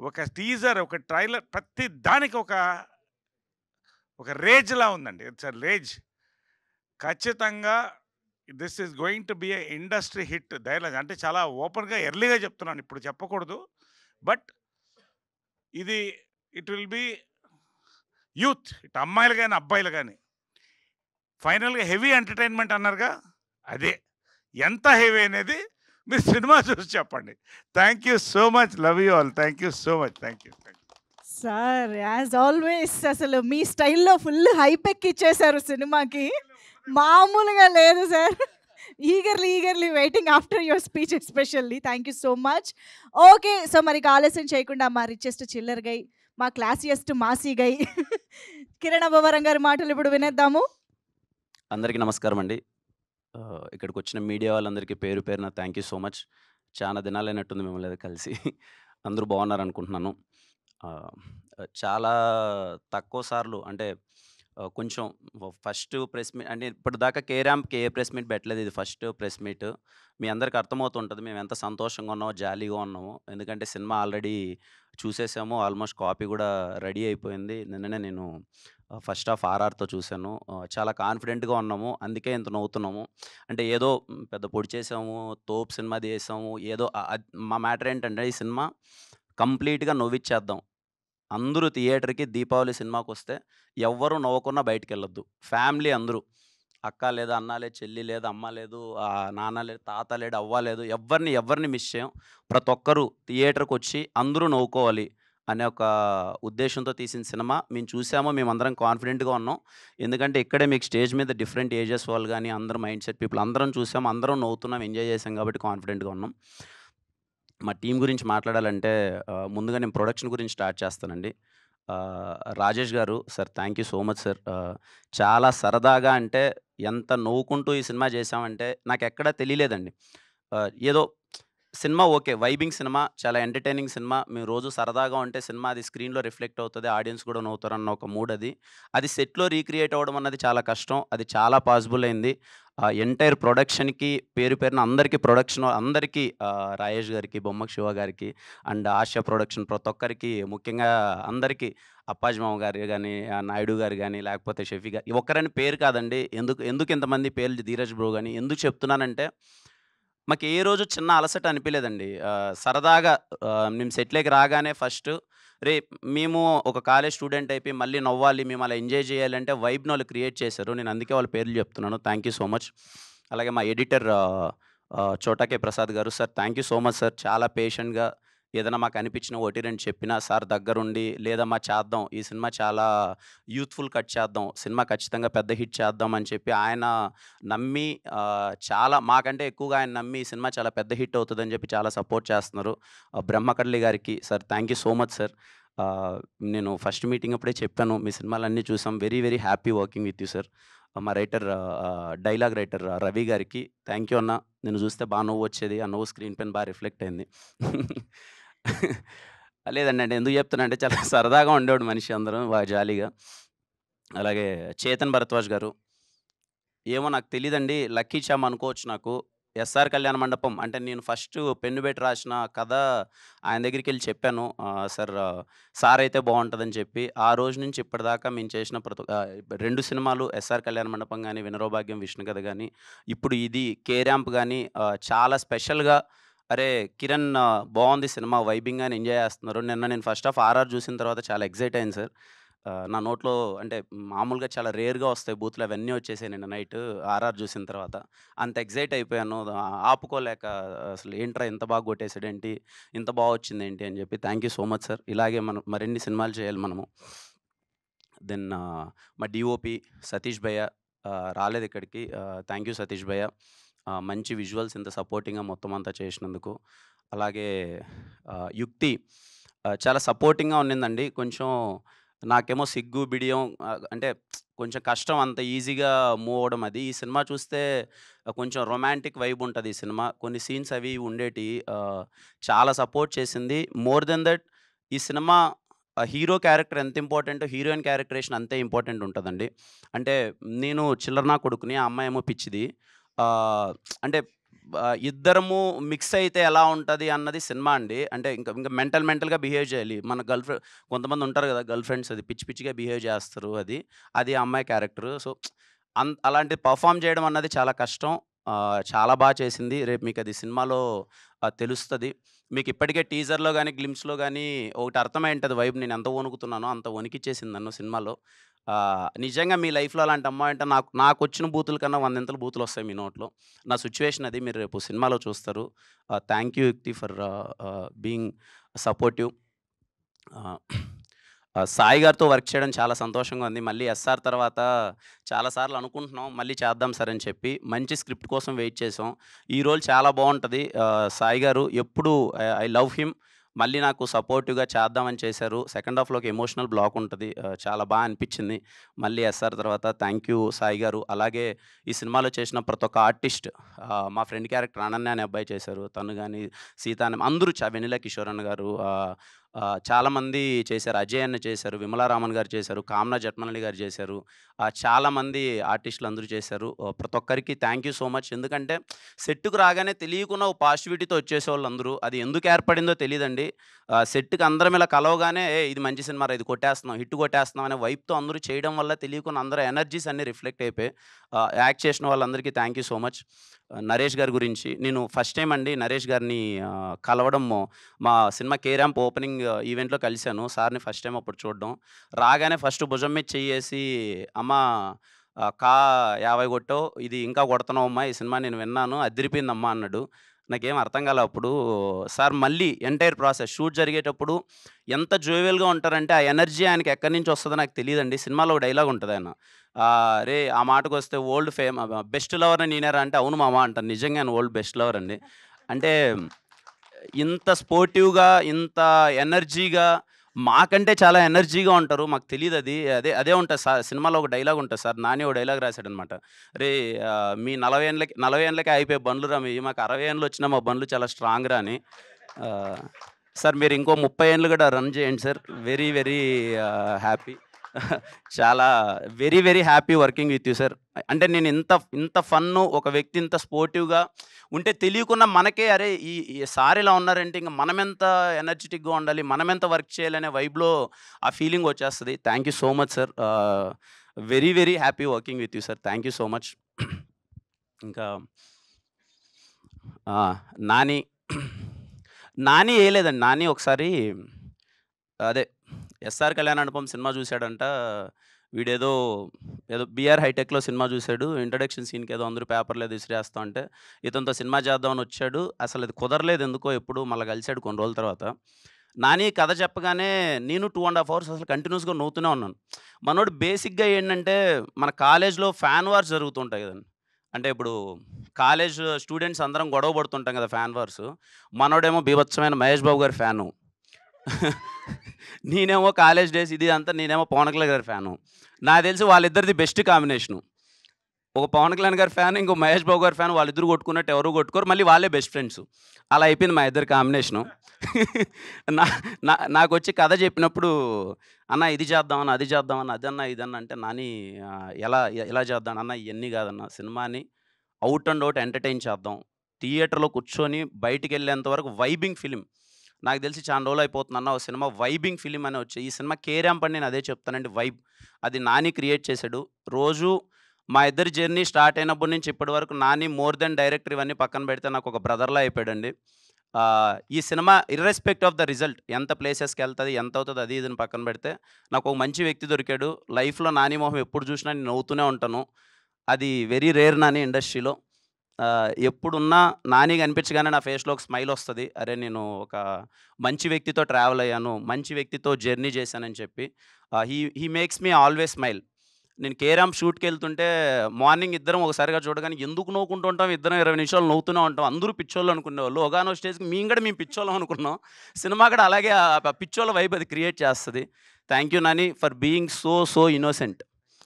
ఒక టీజర్, ఒక ట్రైలర్, ప్రతి దానికి ఒక రేజ్లా ఉందండి. It's a rage. ఖచ్చితంగా this is going to be a industry hit dialogue. అంటే చాలా ఓపెన్గా ఎర్లీగా చెప్తున్నాను, ఇప్పుడు చెప్పకూడదు. బట్ ఇది ఇట్ విల్ బి యూత్, ఇటు అమ్మాయిలు కానీ అబ్బాయిలు కానీ. ఫైనల్గా హెవీ ఎంటర్టైన్మెంట్ అన్నారుగా, అదే ఎంత హెవీ అనేది మీరు సినిమా చూసి చెప్పండి. Thank you so much, love you all, thank you so much, thank you. Sir as always అసలు మీ స్టైల్లో ఫుల్ హైప్ ఎక్కిచ్చేశారు సినిమాకి, మామూలుగా లేదు sir. Eagerly waiting after your speech especially. Thank you so much. Okay, so మరి ఆలస్యం చేయకుండా మా richest చిల్లర్ గై, మా క్లాసియస్ట్ మాసీ గై కిరణ్ అబ్బవరం గారి మాటలు ఇప్పుడు వినేద్దాము. అందరికీ నమస్కారం అండి. ఇక్కడికి వచ్చిన మీడియా వాళ్ళందరికీ పేరు పేరున థ్యాంక్ యూ సో మచ్. చాలా దినాలైనట్టుంది మిమ్మల్ని కలిసి. అందరూ బాగున్నారు అనుకుంటున్నాను. చాలా తక్కువ సార్లు అంటే కొంచెం ఫస్ట్ ప్రెస్ మీట్ అంటే ఇప్పటిదాకా కే ర్యాంప్కి ఏ ప్రెస్ మీట్ పెట్టలేదు, ఇది ఫస్ట్ ప్రెస్ మీట్. మీ అందరికి అర్థమవుతుంటుంది మేము ఎంత సంతోషంగా ఉన్నామో, జాలీగా ఉన్నాము. ఎందుకంటే సినిమా ఆల్రెడీ చూసేసాము, ఆల్మోస్ట్ కాపీ కూడా రెడీ అయిపోయింది. నిన్ననే నేను ఫస్ట్ హాఫ్ ఆర్ఆర్తో చూశాను. చాలా కాన్ఫిడెంట్గా ఉన్నాము, అందుకే ఇంత నవ్వుతున్నాము. అంటే ఏదో పెద్ద పొడి చేసాము, తోపు సినిమా చేసాము ఏదో. మా మ్యాటర్ ఏంటంటే ఈ సినిమా కంప్లీట్గా నవ్విచ్చేద్దాం. అందరూ థియేటర్కి దీపావళి సినిమాకి వస్తే ఎవ్వరూ నవ్వకుండా బయటికి వెళ్ళొద్దు. ఫ్యామిలీ అందరూ, అక్క లేదు, అన్న లేదు, చెల్లి లేదు, అమ్మ లేదు, నాన్న లేదు, తాత లేడు, అవ్వ లేదు, ఎవరిని మిస్ చేయం. ప్రతి ఒక్కరూ థియేటర్కి వచ్చి అందరూ నవ్వుకోవాలి అనే ఒక ఉద్దేశంతో తీసిన సినిమా. మేము చూసామో, మేమందరం కాన్ఫిడెంట్గా ఉన్నాం. ఎందుకంటే ఇక్కడే మీకు స్టేజ్ మీద డిఫరెంట్ ఏజెస్ వాళ్ళు కానీ అందరూ మైండ్ సెట్ పీపుల్ అందరం చూసాము, అందరం నవ్వుతున్నాం, ఎంజాయ్ చేసాం కాబట్టి కాన్ఫిడెంట్గా ఉన్నాం. మా టీం గురించి మాట్లాడాలంటే ముందుగా నేను ప్రొడక్షన్ గురించి స్టార్ట్ చేస్తానండి. రాజేష్ గారు sir, thank you so much sir. చాలా సరదాగా అంటే ఎంత నవ్వుకుంటూ ఈ సినిమా చేసామంటే నాకు ఎక్కడా తెలియలేదండి. ఏదో సినిమా ఓకే, వైబింగ్ సినిమా, చాలా ఎంటర్టైనింగ్ సినిమా. మేము రోజు సరదాగా ఉంటే సినిమా అది స్క్రీన్లో రిఫ్లెక్ట్ అవుతుంది, ఆడియన్స్ కూడా నవ్వుతారన్న ఒక మూడ్ అది సెట్లో రీక్రియేట్ అవ్వడం అన్నది చాలా కష్టం. అది చాలా పాసిబుల్ అయింది. ఎంటైర్ ప్రొడక్షన్కి పేరు పేరున అందరికీ, ప్రొడక్షన్ అందరికీ, రాజేష్ గారికి, బొమ్మక్ శివ గారికి అండ్ ఆశా ప్రొడక్షన్ ప్రతి ఒక్కరికి, ముఖ్యంగా అందరికీ, అప్పాజీ మామ గారు కానీ, నాయుడు గారు కానీ, లేకపోతే షఫీ గారు, ఒక్కరని పేరు కాదండి. ఎందుకు ఇంతమంది పేర్లు, ధీరజ్ బ్రో కానీ. ఎందుకు చెప్తున్నానంటే మాకు ఏ రోజు చిన్న అలసట అనిపించలేదండి. సరదాగా మేము సెట్లోకి రాగానే ఫస్ట్ మేము ఒక కాలేజ్ స్టూడెంట్ అయిపోయి మళ్ళీ నవ్వాలి, మేము అలా ఎంజాయ్ చేయాలంటే వైబ్ని వాళ్ళు క్రియేట్ చేశారు. నేను అందుకే వాళ్ళ పేర్లు చెప్తున్నాను. Thank you so much. అలాగే మా ఎడిటర్ చోటాకే ప్రసాద్ గారు, sir thank you so much sir. చాలా పేషెంట్గా ఏదైనా మాకు అనిపించిన ఒకటి రెండు చెప్పినా సార్ దగ్గరుండి, లేదమ్మా చేద్దాం, ఈ సినిమా చాలా యూత్ఫుల్ కట్ చేద్దాం, సినిమా ఖచ్చితంగా పెద్ద హిట్ చేద్దాం అని చెప్పి ఆయన నమ్మి, చాలా మాకంటే ఎక్కువగా ఆయన నమ్మి ఈ సినిమా చాలా పెద్ద హిట్ అవుతుందని చెప్పి చాలా సపోర్ట్ చేస్తున్నారు. బ్రహ్మకర్లి గారికి sir thank you so much sir. నేను ఫస్ట్ మీటింగ్ అప్పుడే చెప్పాను, మీ సినిమాలన్నీ చూసాం, very very happy working with you sir. మా రైటర్, డైలాగ్ రైటర్ రవి గారికి థ్యాంక్ యూ అన్న, నేను చూస్తే బాగా నవ్వు వచ్చేది, ఆ నవ్వు స్క్రీన్ పైన బాగా రిఫ్లెక్ట్ అయింది. లేదండి అంటే ఎందుకు చెప్తున్నా అంటే చాలా సరదాగా ఉండేవాడు మనిషి, అందరం బాగా జాలీగా. అలాగే చేతన్ భరద్వాజ్ గారు, ఏమో నాకు తెలియదండి, లక్కీ చామ్ అనుకోవచ్చు నాకు. ఎస్ఆర్ కళ్యాణ మండపం అంటే నేను ఫస్ట్ పెన్ను పెట్టి రాసిన కథ ఆయన దగ్గరికి వెళ్ళి చెప్పాను. సార్ అయితే బాగుంటుందని చెప్పి ఆ రోజు నుంచి ఇప్పటిదాకా మేము చేసిన 2 సినిమాలు ఎస్ఆర్ కళ్యాణ మండపం కానీ, వినరోభాగ్యం, విష్ణు కథ కానీ, ఇప్పుడు ఇది కే ర్యాంప్ కానీ చాలా స్పెషల్గా అరే కిరణ్ బాగుంది సినిమా, వైబింగ్ అని ఎంజాయ్ చేస్తున్నారు. నిన్న నేను ఫస్ట్ హాఫ్ ఆర్ఆర్ చూసిన తర్వాత చాలా ఎక్సైట్ అయింది సార్. నా నోట్లో అంటే మామూలుగా చాలా రేర్గా వస్తాయి బూతులు, అవన్నీ వచ్చేసాయి నిన్న నైట్ ఆర్ఆర్ చూసిన తర్వాత. అంత ఎక్సైట్ అయిపోయాను, ఆపుకోలేక అసలు ఏంట్రా ఇంత బాగా కొట్టేసాడేంటి, ఇంత బాగా వచ్చింది ఏంటి అని చెప్పి. Thank you so much sir. ఇలాగే మనం మరిన్ని సినిమాలు చేయాలి మనము. దెన్ మా డిఓపి సతీష్ భయ్య రాలేదు ఇక్కడికి. థ్యాంక్ యూ సతీష్ భయ్య, మంచి విజువల్స్ ఇంత సపోర్టింగ్గా మొత్తం అంతా చేసినందుకు. అలాగే యుక్తి చాలా సపోర్టింగ్గా ఉన్నిందండి. కొంచెం నాకేమో సిగ్గు బిడియం అంటే కొంచెం కష్టం అంత ఈజీగా మూవ్ అవ్వడం. అది ఈ సినిమా చూస్తే కొంచెం రొమాంటిక్ వైబ్ ఉంటుంది ఈ సినిమా. కొన్ని సీన్స్ అవి ఉండేటి చాలా సపోర్ట్ చేసింది. మోర్ దెన్ దట్ ఈ సినిమా హీరో క్యారెక్టర్ ఎంత ఇంపార్టెంటో హీరోయిన్ క్యారెక్టరేషన్ అంతే ఇంపార్టెంట్ ఉంటుందండి. అంటే నేను చిల్లర కొడుకుని, ఆ అమ్మాయి ఏమో పిచ్చిది. అంటే ఇద్దరము మిక్స్ అయితే ఎలా ఉంటుంది అన్నది సినిమా అండి. అంటే ఇంకా మెంటల్గా బిహేవ్ చేయాలి. మన కొంతమంది ఉంటారు కదా గర్ల్ ఫ్రెండ్స్, అది పిచ్చి పిచ్చిగా బిహేవ్ చేస్తారు, అది ఆ అమ్మాయి క్యారెక్టర్. సో అలాంటి పర్ఫామ్ చేయడం అన్నది చాలా కష్టం. చాలా బాగా చేసింది. రేపు మీకు అది సినిమాలో తెలుస్తుంది. మీకు ఇప్పటికే టీజర్లో కానీ గ్లిమ్స్లో కానీ ఒకటి అర్థమై ఉంటుంది వైబ్. నేను ఎంత వణుకుతున్నానో అంత వణికిచ్చేసింది నన్ను సినిమాలో. నిజంగా మీ లైఫ్లో అలాంటి అమ్మాయి అంటే నాకు వచ్చిన బూతుల కన్నా 100 బూతులు వస్తాయి మీ నోట్లో. నా సిచ్యువేషన్ అది, మీరు రేపు సినిమాలో చూస్తారు. థ్యాంక్ యూ యుక్తి ఫర్ బీయింగ్ సపోర్టివ్. సాయి గారితో వర్క్ చేయడం చాలా సంతోషంగా ఉంది. మళ్ళీ ఎస్ఆర్ తర్వాత చాలాసార్లు అనుకుంటున్నాం మళ్ళీ చేద్దాం సార్ అని చెప్పి. మంచి స్క్రిప్ట్ కోసం వెయిట్ చేసాం. ఈ రోల్ చాలా బాగుంటుంది. సాయి గారు ఎప్పుడు ఐ లవ్ హిమ్. మళ్ళీ నాకు సపోర్టివ్గా చేద్దామని చేశారు. సెకండ్ హాఫ్లో ఒక ఎమోషనల్ బ్లాక్ ఉంటుంది, చాలా బాగా అనిపించింది. మళ్ళీ ఎస్ఆర్ తర్వాత థ్యాంక్ యూ సాయి గారు. అలాగే ఈ సినిమాలో చేసిన ప్రతి ఒక్క ఆర్టిస్ట్, మా ఫ్రెండ్ క్యారెక్టర్ అనన్య అనే అబ్బాయి చేశారు, తను కానీ సీత అందరూ, వెనిలా కిషోర్ అన్న గారు, చాలామంది చేశారు. అజయ్ అన్న చేశారు, విమలారామన్ గారు చేశారు, కామ్నా జట్మలని గారు చేశారు. చాలామంది ఆర్టిస్టులు అందరూ చేశారు. ప్రతి ఒక్కరికి థ్యాంక్ యూ సో మచ్. ఎందుకంటే సెట్కు రాగానే తెలియకుండా ఓ పాజిటివిటీతో వచ్చేసేవాళ్ళు అందరూ. అది ఎందుకు ఏర్పడిందో తెలియదండి. సెట్కి అందరం ఇలా కలవగానే ఇది మంచి సినిమా, ఇది కొట్టేస్తున్నాం, హిట్ కొట్టేస్తున్నాం అనే వైపుతో అందరూ చేయడం వల్ల తెలియకుండా అందరూ ఎనర్జీస్ అన్నీ రిఫ్లెక్ట్ అయిపోయి యాక్ట్ చేసిన వాళ్ళందరికీ thank you so much. Naresh గారి గురించి నేను ఫస్ట్ టైం అండి నరేష్ గారిని కలవడం. మా సినిమా కే ర్యాంప్ ఓపెనింగ్ ఈవెంట్లో కలిశాను సార్ని ఫస్ట్ టైం అప్పుడు చూడడం. రాగానే ఫస్ట్ భుజం మీద చెయ్యేసి, అమ్మ 50 కొట్టావు, ఇది ఇంకా కొడుతున్నావు అమ్మా, ఈ సినిమా నేను విన్నాను, అదిరిపోయిందమ్మా అన్నాడు. నాకేం అర్థం కాలే అప్పుడు. సార్ మళ్ళీ ఎంటైర్ ప్రాసెస్ షూట్ జరిగేటప్పుడు ఎంత జోవియల్గా ఉంటారంటే ఆ ఎనర్జీ ఆయనకి ఎక్కడి నుంచి వస్తుందో నాకు తెలియదండి. సినిమాలో ఒక డైలాగ్ ఉంటుంది, ఆయన రే ఆ మాటకు వస్తే ఓల్డ్ బెస్ట్ లవర్ అని నేనేరా అంటే అవును మామ అంటాను. నిజంగా ఆయన ఓల్డ్ బెస్ట్ లవర్ అండి. అంటే ఇంత స్పోర్టివ్గా, ఇంత ఎనర్జీగా, మాకంటే చాలా ఎనర్జీగా ఉంటారు. మాకు తెలియదు అదే ఉంటుంది సార్. సినిమాలో ఒక డైలాగ్ ఉంటుంది సార్, నాని ఒక డైలాగ్ రాశాడనమాట. రే మీ 40 ఏళ్ళకే అయిపోయే బండ్లు రా, మాకు 60 ఏళ్ళు వచ్చినా మా బండ్లు చాలా స్ట్రాంగ్ రా అని. సార్ మీరు ఇంకో 30 ఏళ్ళు కూడా రన్ చేయండి సార్. Very very happy. చాలా very very happy working with you sir. అంటే నేను ఇంత ఫన్ను, ఒక వ్యక్తి ఇంత స్పోర్టివ్గా ఉంటే తెలియకుండా మనకే అరే ఈ సార్ ఇలా ఉన్నారంటే ఇంకా మనమెంత ఎనర్జెటిక్గా ఉండాలి, మనమెంత వర్క్ చేయాలనే వైబ్లో ఆ ఫీలింగ్ వచ్చేస్తుంది. Thank you so much sir. Very very happy working with you sir. Thank you so much. ఇంకా నాని వేయలేదండి. నాని ఒకసారి అదే ఎస్ఆర్ కళ్యాణ మండపం సినిమా చూశాడంట. వీడేదో బీఆర్ హైటెక్లో సినిమా చూశాడు. ఇంట్రడక్షన్ సీన్కి ఏదో అందరూ పేపర్లో విసిరేస్తా అంటే ఇతనితో సినిమా చేద్దామని వచ్చాడు. అసలు అది కుదరలేదు ఎందుకో, ఎప్పుడు మళ్ళీ కలిశాడు కొన్ని రోజుల తర్వాత. నాని కథ చెప్పగానే నేను 2.5 hours అసలు కంటిన్యూస్గా నవ్వుతూనే ఉన్నాను. మనోడు బేసిక్గా ఏంటంటే మన కాలేజ్లో ఫ్యాన్ వార్స్ జరుగుతుంటాయి కదండి. అంటే ఇప్పుడు కాలేజ్ స్టూడెంట్స్ అందరం గొడవ పడుతుంటాం కదా, ఫ్యాన్ వార్స్. మనోడేమో బీభత్సమైన మహేష్ బాబు గారి ఫ్యాను, నేనేమో కాలేజ్ డేస్ ఇది అంతా, నేనేమో పవన్ కళ్యాణ్ గారి ఫ్యాను. నాకు తెలిసి వాళ్ళిద్దరిది బెస్ట్ కాంబినేషను. ఒక పవన్ కళ్యాణ్ గారి ఫ్యాన్, ఇంకో మహేష్ బాబు గారి ఫ్యాన్, వాళ్ళిద్దరు కొట్టుకున్నట్టు ఎవరు కొట్టుకోరు, మళ్ళీ వాళ్ళే బెస్ట్ ఫ్రెండ్స్. అలా అయిపోయింది మా ఇద్దరు కాంబినేషను. నాకు వచ్చి కథ చెప్పినప్పుడు అన్న ఇది చేద్దామన్న, అది చేద్దామన్న, అదన్నా ఇదన్నా అంటే నాని ఎలా చేద్దాం అన్న, ఇవన్నీ కాదన్న, సినిమాని అవుట్ అండ్ అవుట్ ఎంటర్టైన్ చేద్దాం, థియేటర్‌లో కూర్చొని బయటికెళ్ళేంత వరకు వైబింగ్ ఫిల్మ్. నాకు తెలిసి చాలా రోజులు అయిపోతుందన్న ఒక సినిమా వైబింగ్ ఫిల్మ్ అని వచ్చాయి. ఈ సినిమా 'కే ర్యాంప్' అని నేను అదే చెప్తానండి వైబ్. అది నాని క్రియేట్ చేశాడు. రోజు మా ఇద్దరి జర్నీ స్టార్ట్ అయినప్పటి నుంచి ఇప్పటి వరకు నాని మోర్ దెన్ డైరెక్టర్ ఇవన్నీ పక్కన పెడితే నాకు ఒక బ్రదర్‌లా అయిపోయాడండి. ఈ సినిమా ఇర్రెస్పెక్ట్ ఆఫ్ ద రిజల్ట్ ఎంత ప్లేసెస్‌కి ఎళ్తది, ఎంత అవుతది అది ఇది అని పక్కన పెడితే నాకు ఒక మంచి వ్యక్తి దొరికాడు. లైఫ్‌లో నాని మొహం ఎప్పుడు చూసినా నేను నవ్వుతూనే ఉంటాను. అది వెరీ రేర్ నాని ఇండస్ట్రీలో. ఎప్పుడున్నా నాని కనిపించగానే నా ఫేస్‌లో ఒక స్మైల్ వస్తది. అరే! నేను ఒక మంచి వ్యక్తితో ట్రావెల్ అయ్యాను. మంచి వ్యక్తితో జర్నీ చేశానని చెప్పి. He makes me always smile. నేను 'కే ర్యాంప్' షూట్‌కెళ్తుంటే మార్నింగ్ ఇద్దరం ఒకసారిగా చూడగానే ఎందుకు నవ్వుకుంటూ ఉంటాం, ఇద్దరం 20 నిమిషాలు నవ్వుతూనే ఉంటాం. అందరూ పిచ్చోళ్ళు అనుకునేవాళ్ళు. ఒకానో స్టేజ్‌కి మేము పిచ్చోళ్ళం అనుకున్నాం. సినిమా కూడా అలాగే పిచ్చోళ్ళ వైబ్ అది క్రియేట్ చేస్తది. Thank you Nani for being so innocent.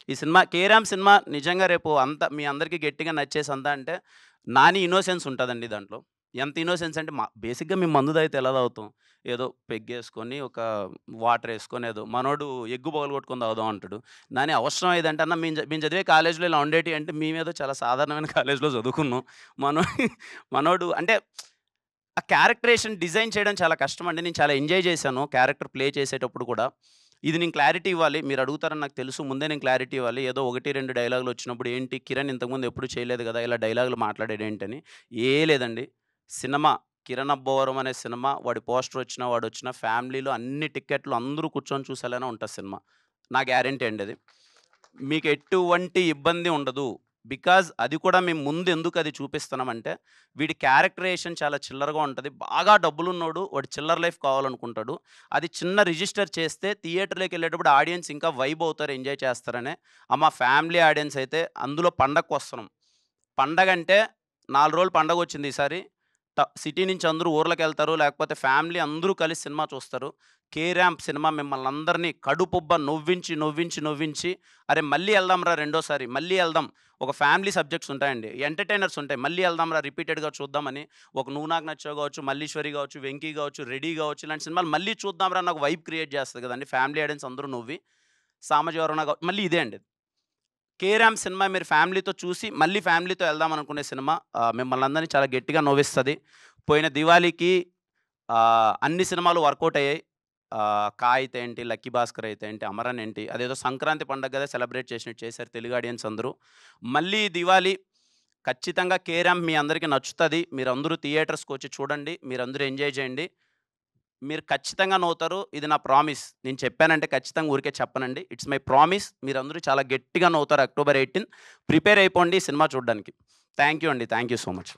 ఈ సినిమా 'కే ర్యాంప్' సినిమా నిజంగా రేపు మీ అందరికీ గట్టిగా నచ్చేసి అంటే నాని ఇన్నోసెన్స్ ఉంటదండి దాంట్లో. ఎంత ఇన్నోసెన్స్ అంటే బేసిక్‌గా మేము మందు తాగితే ఎలా తాగుతాం? ఏదో పెగ్గేసుకొని ఒక వాటర్ ఏసుకొని ఏదో మనోడు ఎగ్గు పగలగొట్టుకొని తాగుదాం అంటాడు. నాని అవసరం ఏదంటే అన్న మేము చదివే కాలేజ్‌లో ఇలా ఉండేటియి అంటే మేమేదో చాలా సాధారణమైన కాలేజ్‌లో చదువుకున్నాం. మనోడు అంటే ఆ క్యారెక్టరేషన్ డిజైన్ చేయడం చాలా కష్టమండి. నేను చాలా ఎంజాయ్ చేశాను క్యారెక్టర్ ప్లే చేసేటప్పుడు కూడా. ఇది నేను క్లారిటీ ఇవ్వాలి. మీరు అడుగుతారని నాకు తెలుసు. ముందే నేను క్లారిటీ ఇవ్వాలి. ఏదో 1, 2 డైలాగులు వచ్చినప్పుడు ఏంటి కిరణ్ ఇంతకుముందు ఎప్పుడు చేయలేదు కదా! ఇలా డైలాగులు మాట్లాడాడేంటని. లేదండి. సినిమా 'కిరణ్ అబ్బవరం' అనే సినిమా వాడి పోస్టర్ వచ్చినా, వాడొచ్చినా ఫ్యామిలీలో అన్ని టికెట్లు అందరూ కూర్చొని చూసేలానే ఉంటది సినిమా. నా గ్యారంటీ అండి అది. మీకు ఎటువంటి ఇబ్బంది ఉండదు. బికాజ్ అది కూడా మేము ముందు ఎందుకు అది చూపిస్తున్నామంటే వీడి క్యారెక్టరేషన్ చాలా చిల్లరగా ఉంటది. బాగా డబ్బులున్నోడు వాడు చిల్లర లైఫ్ కావాలనుకుంటాడు. అది చిన్న రిజిస్టర్ చేస్తే థియేటర్‌లోకెళ్ళేటప్పుడు ఆడియన్స్ ఇంకా వైబ్ అవుతారు, ఎంజాయ్ చేస్తారనే. మా ఫ్యామిలీ ఆడియన్స్ అయితే అందులో పండగకొస్తున్నాం. పండగంటే 4 రోజులు పండగొచ్చింది ఈసారి. సిటీ నుంచి అందరూ ఊర్లకెళ్తారు. లేకపోతే ఫ్యామిలీ అందరూ కలిసి సినిమా చూస్తారు. 'కే ర్యాంప్' సినిమా మిమ్మల్ని అందరినీ కడుపుబ్బ నవ్వించి అరే! మళ్ళీ ఎళ్దాంరా రెండోసారి, మళ్ళీ ఎళ్దాం. ఒక ఫ్యామిలీ సబ్జెక్ట్స్ ఉంటాయండి. ఎంటర్‌టైనర్స్ ఉంటాయి. మళ్ళీ ఎళ్దాంరా రిపీటెడ్‌గా చూద్దామని. ఒక 'నువ్వు నాకు నచ్చావు' కావచ్చు, 'మల్లీశ్వరి' కావచ్చు, 'వెంకీ' కావచ్చు, 'రెడీ' కావచ్చు ఇలాంటి సినిమాలు మళ్ళీ చూద్దాంరా అన్న ఒక వైబ్ క్రియేట్ చేస్తది కదండీ. ఫ్యామిలీ ఆడియన్స్ అందరూ నవ్వి. 'సామజవరన' మళ్ళీ ఇదే అండి. 'కే ర్యాంప్' సినిమా మీరు ఫ్యామిలీతో చూసి మళ్ళీ ఫ్యామిలీతో వెళ్దాం అనుకునే సినిమా. మిమ్మల్ని అందరిని చాలా గట్టిగా నవ్విస్తది. పోయిన దివాళీకి అన్ని సినిమాలు వర్కౌట్ అయ్యాయి. 'కా' అయితే ఏంటి, 'లక్కీ భాస్కర్' అయితే ఏంటి, 'అమరన్' ఏంటి, అదేదో సంక్రాంతి పండగ కదా సెలబ్రేట్ చేసినట్టు చేశారు తెలుగు ఆడియన్స్ అందరూ. మళ్ళీ దివాళీ ఖచ్చితంగా 'కే ర్యాంప్' మీ అందరికీ నచ్చుతది. మీరందరూ థియేటర్స్‌కి వచ్చి చూడండి. మీరందరూ ఎంజాయ్ చేయండి. మీరు ఖచ్చితంగా నవ్వుతారు. ఇది నా ప్రామిస్. నేను చెప్పానంటే ఖచ్చితంగా ఊరికే చెప్పనండి. It's my promise. మీరందరూ చాలా గట్టిగా నవ్వుతారు అక్టోబర్ 18. ప్రిపేర్ అయిపోండి సినిమా చూడడానికి. థ్యాంక్ యూ అండి. Thank you so much.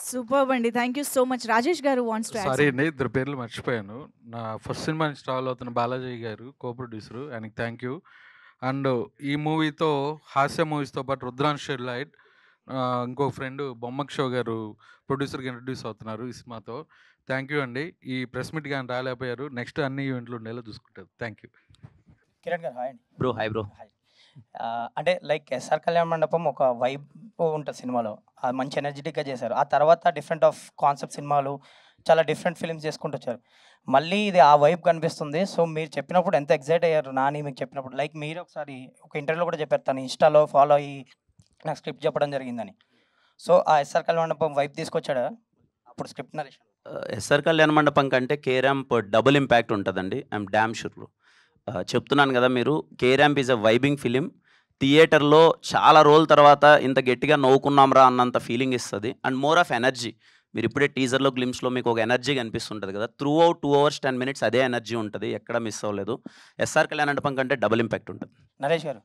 Superb అండి. Thank you so much. Rajesh గారు వాంట్స్ టు యాడ్ సారీ అండి, ఇద్దరు పేర్లు మర్చిపోయాను. నా ఫస్ట్ సినిమా నుంచి ట్రావెల్ అవుతున్న బాలాజీ గారు కో ప్రొడ్యూసరు, ఆయనకి థ్యాంక్ యూ. అండ్ ఈ మూవీతో హాస్య మూవీస్తో పాటు రుద్రాంశ్ షెడ్లైట్ ఇంకో ఫ్రెండ్ బొమ్మక్ షో గారు ప్రొడ్యూసర్గా ఇంట్రడ్యూస్ అవుతున్నారు ఈ సినిమాతో. థ్యాంక్ యూ అండి. ఈ ప్రెస్ మీట్ కానీ రాలేకపోయారు. నెక్స్ట్ అన్ని ఈవెంట్లు ఉండేలా చూసుకుంటారు. Thank you. కిరణ్ గారు హాయ్ అండి. Bro hi bro. హాయ్. అంటే లైక్ ఎస్ఆర్ కళ్యాణ మండపం ఒక వైబ్ ఉంటుంది సినిమాలో. అది మంచి ఎనర్జెటిక్గా చేశారు. ఆ తర్వాత డిఫరెంట్ ఆఫ్ కాన్సెప్ట్ సినిమాలు చాలా డిఫరెంట్ ఫిల్మ్స్ చేసుకుంటూ వచ్చారు. మళ్ళీ ఇది ఆ వైబ్ కనిపిస్తుంది. సో మీరు చెప్పినప్పుడు ఎంత ఎక్సైట్ అయ్యారు నాని మీకు చెప్పినప్పుడు. లైక్ మీరు ఒకసారి ఒక ఇంటర్వ్యూలో కూడా చెప్పారు తను ఇన్స్టాలో ఫాలో అయ్యి నాకు స్క్రిప్ట్ చెప్పడం జరిగిందని. సో ఆ ఎస్ఆర్ కళ్యాణ మండపం వైబ్ తీసుకొచ్చాడా అప్పుడు స్క్రిప్ట్ నరేషన్? ఎస్ఆర్ కళ్యాణ మండపం కంటే 'కే ర్యాంప్' డబుల్ ఇంపాక్ట్ ఉంటుందండి. I'm damn sure bro. చెప్తున్నాను కదా మీరు 'K ramp' is a vibing film. థియేటర్లో చాలా రోజుల తర్వాత ఇంత గట్టిగా నవ్వుకున్నాంరా అన్నంత ఫీలింగ్ ఇస్తుంది. And more of energy. మీరు ఇప్పుడే టీజర్లో గ్లిమ్స్లో మీకు ఒక ఎనర్జీ కనిపిస్తుంటుంది కదా. త్రూ అవుట్ 2 hours 10 minutes అదే ఎనర్జీ ఉంటుంది. ఎక్కడ మిస్ అవ్వలేదు. ఎస్ఆర్ కళ్యాణ మండపం కంటే డబుల్ ఇంపాక్ట్ ఉంటుంది. నరేష్ గారు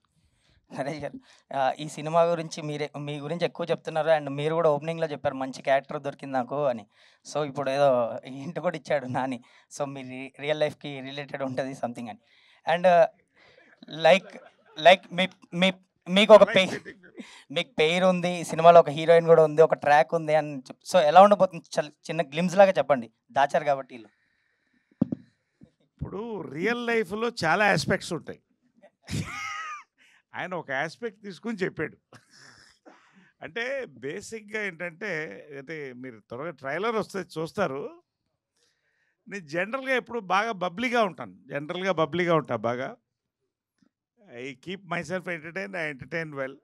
ఈ సినిమా గురించి మీ గురించి ఎక్కువ చెప్తున్నారు. అండ్ మీరు కూడా ఓపెనింగ్లో చెప్పారు మంచి క్యారెక్టర్ దొరికింది నాకు అని. సో ఇప్పుడు ఏదో హింట్ కూడా ఇచ్చాడు నాని. సో మీ రియల్ లైఫ్కి రిలేటెడ్ ఉంటుంది సంథింగ్ అని. అండ్ లైక్ మీకు ఒక మీకు పేరు ఉంది, సినిమాలో ఒక హీరోయిన్ కూడా ఉంది, ఒక ట్రాక్ ఉంది అని. సో ఎలా ఉండబోతుంది చిన్న గ్లిమ్స్ లాగా చెప్పండి, దాచారు కాబట్టి. ఇప్పుడు రియల్ లైఫ్లో చాలా ఆస్పెక్ట్స్ ఉంటాయి. ఆయన ఒక ఆస్పెక్ట్ తీసుకుని చెప్పాడు. అంటే బేసిక్గా ఏంటంటే అంటే మీరు త్వరగా ట్రైలర్ వస్తే చూస్తారు. నేను జనరల్గా ఎప్పుడు బాగా బబ్లీగా ఉంటాను. బాగా I keep my self entertain, I entertain well.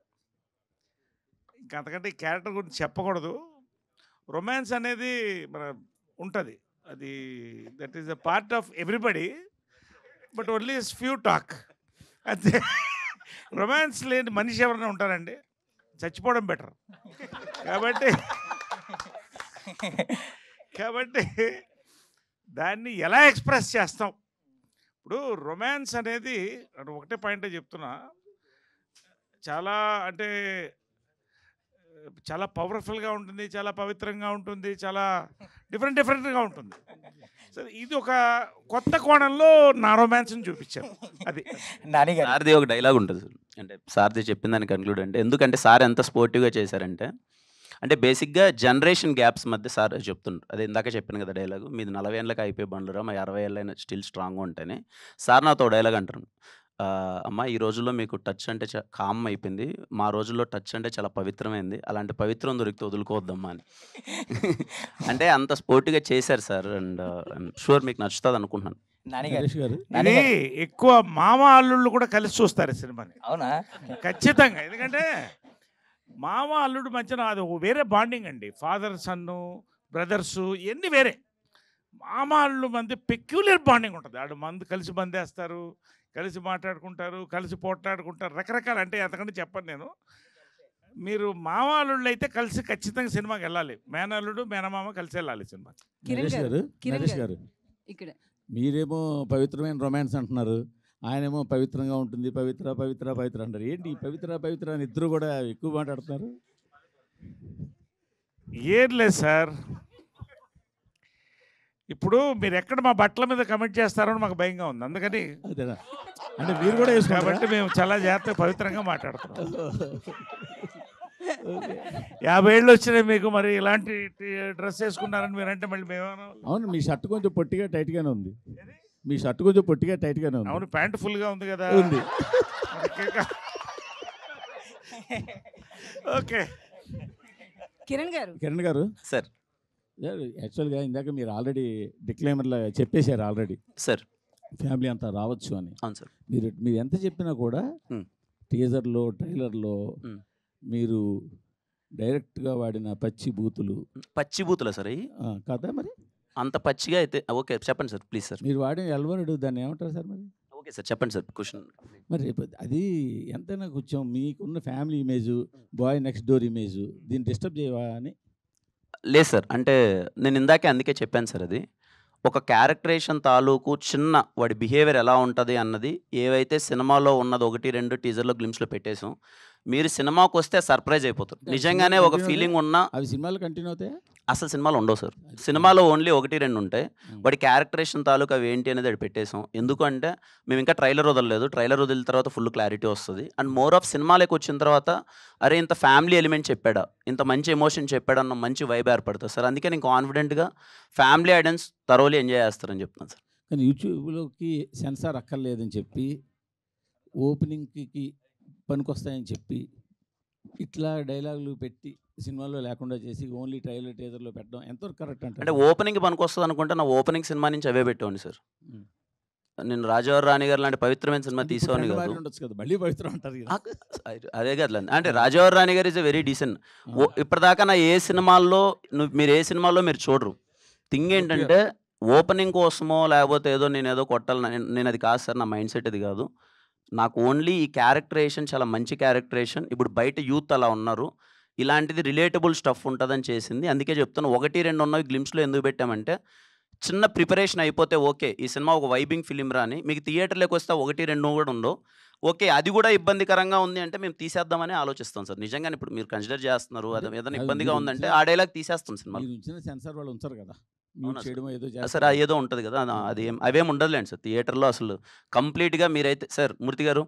ఇంకా అంతకంటే ఈ క్యారెక్టర్ గురించి చెప్పకూడదు. రొమాన్స్ అనేది మన ఉంటుంది, అది that is a part of everybody, but only few talk అంతే. రొమాన్స్ లేని మనిషి ఎవరైనా ఉంటారండి? చచ్చిపోవడం బెటర్. కాబట్టి కాబట్టి దాన్ని ఎలా ఎక్స్ప్రెస్ చేస్తాం? ఇప్పుడు రొమాన్స్ అనేది ఒకటే పాయింటే చెప్తున్నా, చాలా అంటే చాలా పవర్ఫుల్గా ఉంటుంది, చాలా పవిత్రంగా ఉంటుంది, చాలా డిఫరెంట్గా ఉంటుంది. సరే, ఇది ఒక కొత్త కోణంలో నా రొమాన్స్ని చూపించారు. అది సార్ది ఒక డైలాగ్ ఉంటుంది సార్, అంటే సార్ది చెప్పిన దాన్ని కన్క్లూడ్ అంటే, ఎందుకంటే సార్ ఎంత స్పోర్టివ్గా చేశారంటే, అంటే బేసిక్గా జనరేషన్ గ్యాప్స్ మధ్య సార్ చెప్తుండ్రు. అదే ఇందాక చెప్పాను కదా డైలాగు, మీది 40 ఏళ్ళకి అయిపోయి బండ్లురా, మా 60 ఏళ్ళైనా స్టిల్ స్ట్రాంగ్గా ఉంటాయని. సార్ నాతో డైలాగ్ అంటారు, అమ్మ ఈ రోజుల్లో మీకు టచ్ అంటే కామ్ అయిపోయింది, మా రోజుల్లో టచ్ అంటే చాలా పవిత్రమైంది, అలాంటి పవిత్రం దొరికితే వదులుకోవద్దమ్మా అని. అంటే అంత స్పోర్టివ్గా చేశారు సార్. అండ్ షూర్ మీకు నచ్చుతుంది అనుకుంటున్నాను. ఇది ఎక్కువ మామ అల్లుళ్ళు కూడా కలిసి చూస్తారు ఈ సినిమాని. అవునా? ఖచ్చితంగా. ఎందుకంటే మామ అల్లుడు మధ్యన అది వేరే బాండింగ్ అండి. ఫాదర్ సన్ను, బ్రదర్సు ఇవన్నీ వేరే. మామ అల్లుడు మధ్య పెక్యులర్ బాండింగ్ ఉంటుంది. ఆడు మందు కలిసి బందేస్తారు, కలిసి మాట్లాడుకుంటారు, కలిసి పోట్లాడుకుంటారు, రకరకాల. అంటే అంతకంటే చెప్పను నేను. మీరు మామ అల్లుళ్ళు అయితే కలిసి ఖచ్చితంగా సినిమాకి వెళ్ళాలి. మేనల్లుడు మేనమామ కలిసి వెళ్ళాలి సినిమాకి. నరేష్ గారు ఇక్కడ మీరేమో పవిత్రమైన రొమాన్స్ అంటున్నారు, ఆయనేమో పవిత్రంగా ఉంటుంది, పవిత్ర పవిత్ర పవిత్ర అంటారు. ఏంటి పవిత్ర పవిత్ర అని ఇద్దరు కూడా ఎక్కువ మాట్లాడుతున్నారు? ఏం లేదు సార్, ఇప్పుడు మీరు ఎక్కడ మా బట్టల మీద కమెంట్ చేస్తారో మాకు భయంగా ఉంది. అందుకని అదేనా అంటే మీరు కూడా కాబట్టి మేము చాలా జాగ్రత్తగా పవిత్రంగా మాట్లాడుతున్నాం. 50 ఏళ్ళు వచ్చినాయి మీకు, మరి ఇలాంటి డ్రెస్ వేసుకున్నారని మీరంటే మళ్ళీ మేమేమో. అవును, మీ షర్ట్ కొంచెం పొట్టిగా టైట్గానే ఉంది. మీ షర్ట్ కొంచెం పొట్టిగా టైట్గానే ఉంది. అవును, ప్యాంట్ ఫుల్గా ఉంది కదా. ఉంది. ఓకే కిరణ్ గారు సార్, యాక్చువల్గా ఇందాక మీరు ఆల్రెడీ డిక్లైమర్లో చెప్పేశారు ఆల్రెడీ సార్, ఫ్యామిలీ అంతా రావచ్చు అని. అవును సార్. మీరు ఎంత చెప్పినా కూడా టీజర్లో ట్రైలర్లో మీరు డైరెక్ట్గా వాడిన పచ్చి బూతులా సార్ అవి కదా? మరి అంత పచ్చిగా అయితే ఓకే చెప్పండి సార్, ప్లీజ్ సార్. మీరు వాడిన ఎల్వరుడు దాన్ని ఏమంటారు సార్? మరి ఓకే సార్ చెప్పండి సార్ క్వశ్చన్. మరి అది ఎంతైనా కొంచెం మీకున్న family image, boy next door image, దీన్ని డిస్టర్బ్ చేయవా అని? లేదు సార్, అంటే నేను ఇందాకే అందుకే చెప్పాను సార్, అది ఒక క్యారెక్టరేషన్ తాలూకు చిన్న వాడి బిహేవియర్ ఎలా ఉంటుంది అన్నది ఏవైతే సినిమాలో ఉన్నది 1-2 టీజర్లో గ్లిమ్స్లో పెట్టేసాం. మీరు సినిమాకి వస్తే సర్ప్రైజ్ అయిపోతారు. నిజంగానే ఒక ఫీలింగ్ ఉన్న అవి సినిమాలు కంటిన్యూ అవుతాయి. అసలు సినిమాలు ఉండవు సార్, సినిమాలో ఓన్లీ 1-2 ఉంటాయి. వాడి క్యారెక్టరేషన్ తాలూకు అవి ఏంటి అనేది అది పెట్టేసాం. ఎందుకంటే మేము ఇంకా ట్రైలర్ వదలలేదు, ట్రైలర్ వదిలిన తర్వాత ఫుల్ క్లారిటీ వస్తుంది. అండ్ మోర్ ఆఫ్ సినిమాలోకి వచ్చిన తర్వాత అరే ఇంత ఫ్యామిలీ ఎలిమెంట్ చెప్పాడా, ఇంత మంచి ఎమోషన్ చెప్పాడా అన్న మంచి వైబ్ ఏర్పడుతుంది సార్. అందుకే నేను కాన్ఫిడెంట్గా ఫ్యామిలీ ఆడియన్స్ థరోలీ ఎంజాయ్ చేస్తారని చెప్తున్నాను సార్. కానీ యూట్యూబ్లోకి సెన్సార్ అక్కర్లేదని చెప్పి, ఓపెనింగ్కి పనికొస్తాయని చెప్పి ఇట్లా డైలాగులు పెట్టి సినిమాలో లేకుండా చేసి ఓన్లీ ట్రైలర్ టీజర్లో పెట్టడం ఎంతవరకు కరెక్ట్ అంటే ఓపెనింగ్ పనికొస్తుంది అనుకుంటే నా ఓపెనింగ్ సినిమా నుంచి అవే పెట్టేవాడిని సార్. నేను రాజావారి రాణి గారు లాంటి పవిత్రమైన సినిమా తీసేవాడిని కాదు. మళ్ళీ పవిత్రం అంటారు అదే కదా. అంటే రాజావారి రాణి గారు ఇస్ ఎ వెరీ డీసెంట్. ఇప్పటిదాకా నా ఏ సినిమాల్లో మీరు ఏ సినిమాల్లో మీరు చూడరు. థింగ్ ఏంటంటే ఓపెనింగ్ కోసమో లేకపోతే ఏదో నేను ఏదో కొట్టాలి, నేను అది కాదు సార్, నా మైండ్ సెట్ అది కాదు. నాకు ఓన్లీ ఈ క్యారెక్టరేషన్ చాలా మంచి క్యారెక్టరేషన్. ఇప్పుడు బయట యూత్ అలా ఉన్నారు, ఇలాంటిది రిలేటబుల్ స్టఫ్ ఉంటుందని చేసింది. అందుకే చెప్తాను 1-2 ఉన్నవి గ్లిమ్స్లో ఎందుకు పెట్టామంటే చిన్న ప్రిపరేషన్ అయిపోతే ఓకే ఈ సినిమా ఒక వైబింగ్ ఫిలిం రాని, మీకు థియేటర్లోకి వస్తే 1-2 కూడా ఉండవు. ఓకే అది కూడా ఇబ్బందికరంగా ఉంది అంటే మేము తీసేద్దామని ఆలోచిస్తాం సార్. నిజంగానే ఇప్పుడు మీరు కన్సిడర్ చేస్తున్నారు, అది ఏదైనా ఇబ్బందిగా ఉందంటే ఆ డైలాగ్ తీసేస్తాం సినిమాలో. సెన్సార్ వాళ్ళు ఉంచారు కదా సార్, ఏదో ఉంటుంది కదా, అది అవేం ఉండదులేండి సార్ థియేటర్లో. అసలు కంప్లీట్గా మీరైతే సార్ మూర్తి గారు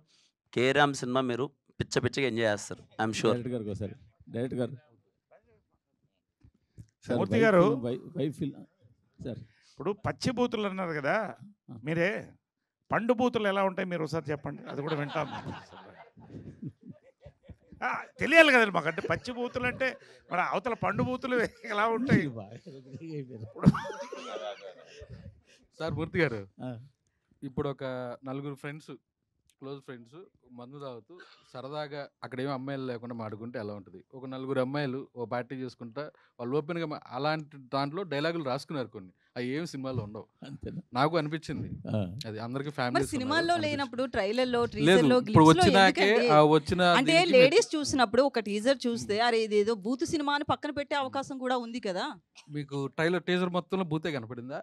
కేరామ్ సినిమా మీరు పిచ్చగా ఎంజాయ్ చేస్తారు, ఐఎమ్ షూర్. డైరెక్ట్ గారు మూర్తి గారు సార్, ఇప్పుడు పచ్చి బూతులు అన్నారు కదా, మీరే పండు బూతులు ఎలా ఉంటాయి మీరు ఒకసారి చెప్పండి, అది కూడా వింటాం. తెలియాలి కదండి మాకు. అంటే పచ్చి బూతులు అంటే మన అవతల పండు బూతులు ఎలా ఉంటాయి సార్? మూర్తి గారు ఇప్పుడు ఒక 4 ఫ్రెండ్స్ క్లోజ్ ఫ్రెండ్స్ మందు తాగుతూ సరదాగా అక్కడేమో అమ్మాయిలు లేకుండా మాడుకుంటే ఎలా ఉంటుంది, ఒక నలుగురు అమ్మాయిలు ఓ పార్టీ చేసుకుంటా వాళ్ళు ఓపెన్గా అలాంటి దాంట్లో డైలాగులు రాసుకున్నారు కొన్ని, అవి ఏం సినిమాలో ఉండవు. అంతేనా? నాకు అనిపించింది అది అందరికి మరి ఫ్యామిలీ సినిమాల్లో లేనప్పుడు ట్రైలర్లో లేదు ట్రీజర్లో ఇప్పుడు గ్లిమ్స్లో వచ్చినాకే ఎందుకండి? వచ్చిన అంటే దీనికి మీరు- లేడీస్ చూసినప్పుడు ఒక టీజర్ చూస్తే అరే ఇదేదో బూతు సినిమా అని పక్కన పెట్టే అవకాశం కూడా ఉంది కదా. మీకు ట్రైలర్ టీజర్ మొత్తంలో బూతే కనపడిందా?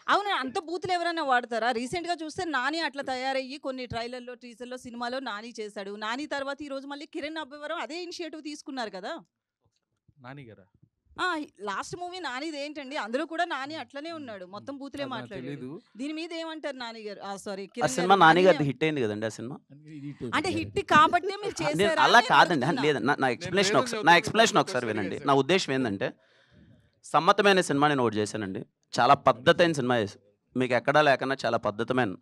అవును, అంత బూతులు ఎవరైనా వాడతారా? రీసెంట్ గా చూస్తే నాని అట్లా తయారయ్యి కొన్ని ట్రైలర్లో టీజర్లో సినిమాలో నాని చేశాడు. నాని తర్వాత ఈ రోజు మళ్ళీ కిరణ్ అబ్బవరం అదే ఇనిషియేటివ్ తీసుకున్నారు కదా. నాని గారా? లాస్ట్ మూవీ నానిది ఏంటండి, అందులో కూడా నాని అట్లనే ఉన్నాడు, మొత్తం బూతులే అది నాకు మాట్లాడాడు. తెలీదు. దీని మీద ఏమంటారు నాని గారు? సారీ ఆ కిరణ్ సినిమా గారు, నాని నాని గారిది హిట్ అయింది కదండి ఆ సినిమా. అంటే హిట్ కాబట్టే మీరు నేను చేశారా అలా అని కాదండి అడుగుతున్నా. లేదు నా ఎక్స్ప్లెనేషన్ లేదని ఒకసారి చెబుతున్నా, ఎక్స్ప్లెనేషన్ ఒకసారి question వినండి. చేశాను. నా ఉద్దేశం ఏంటంటే సమ్మతమైన సినిమా నేను ఒకటి చేశానండి, చాలా పద్ధతైన సినిమా చేసి మీకు ఎక్కడా లేకన్నా చాలా పద్ధతమైన.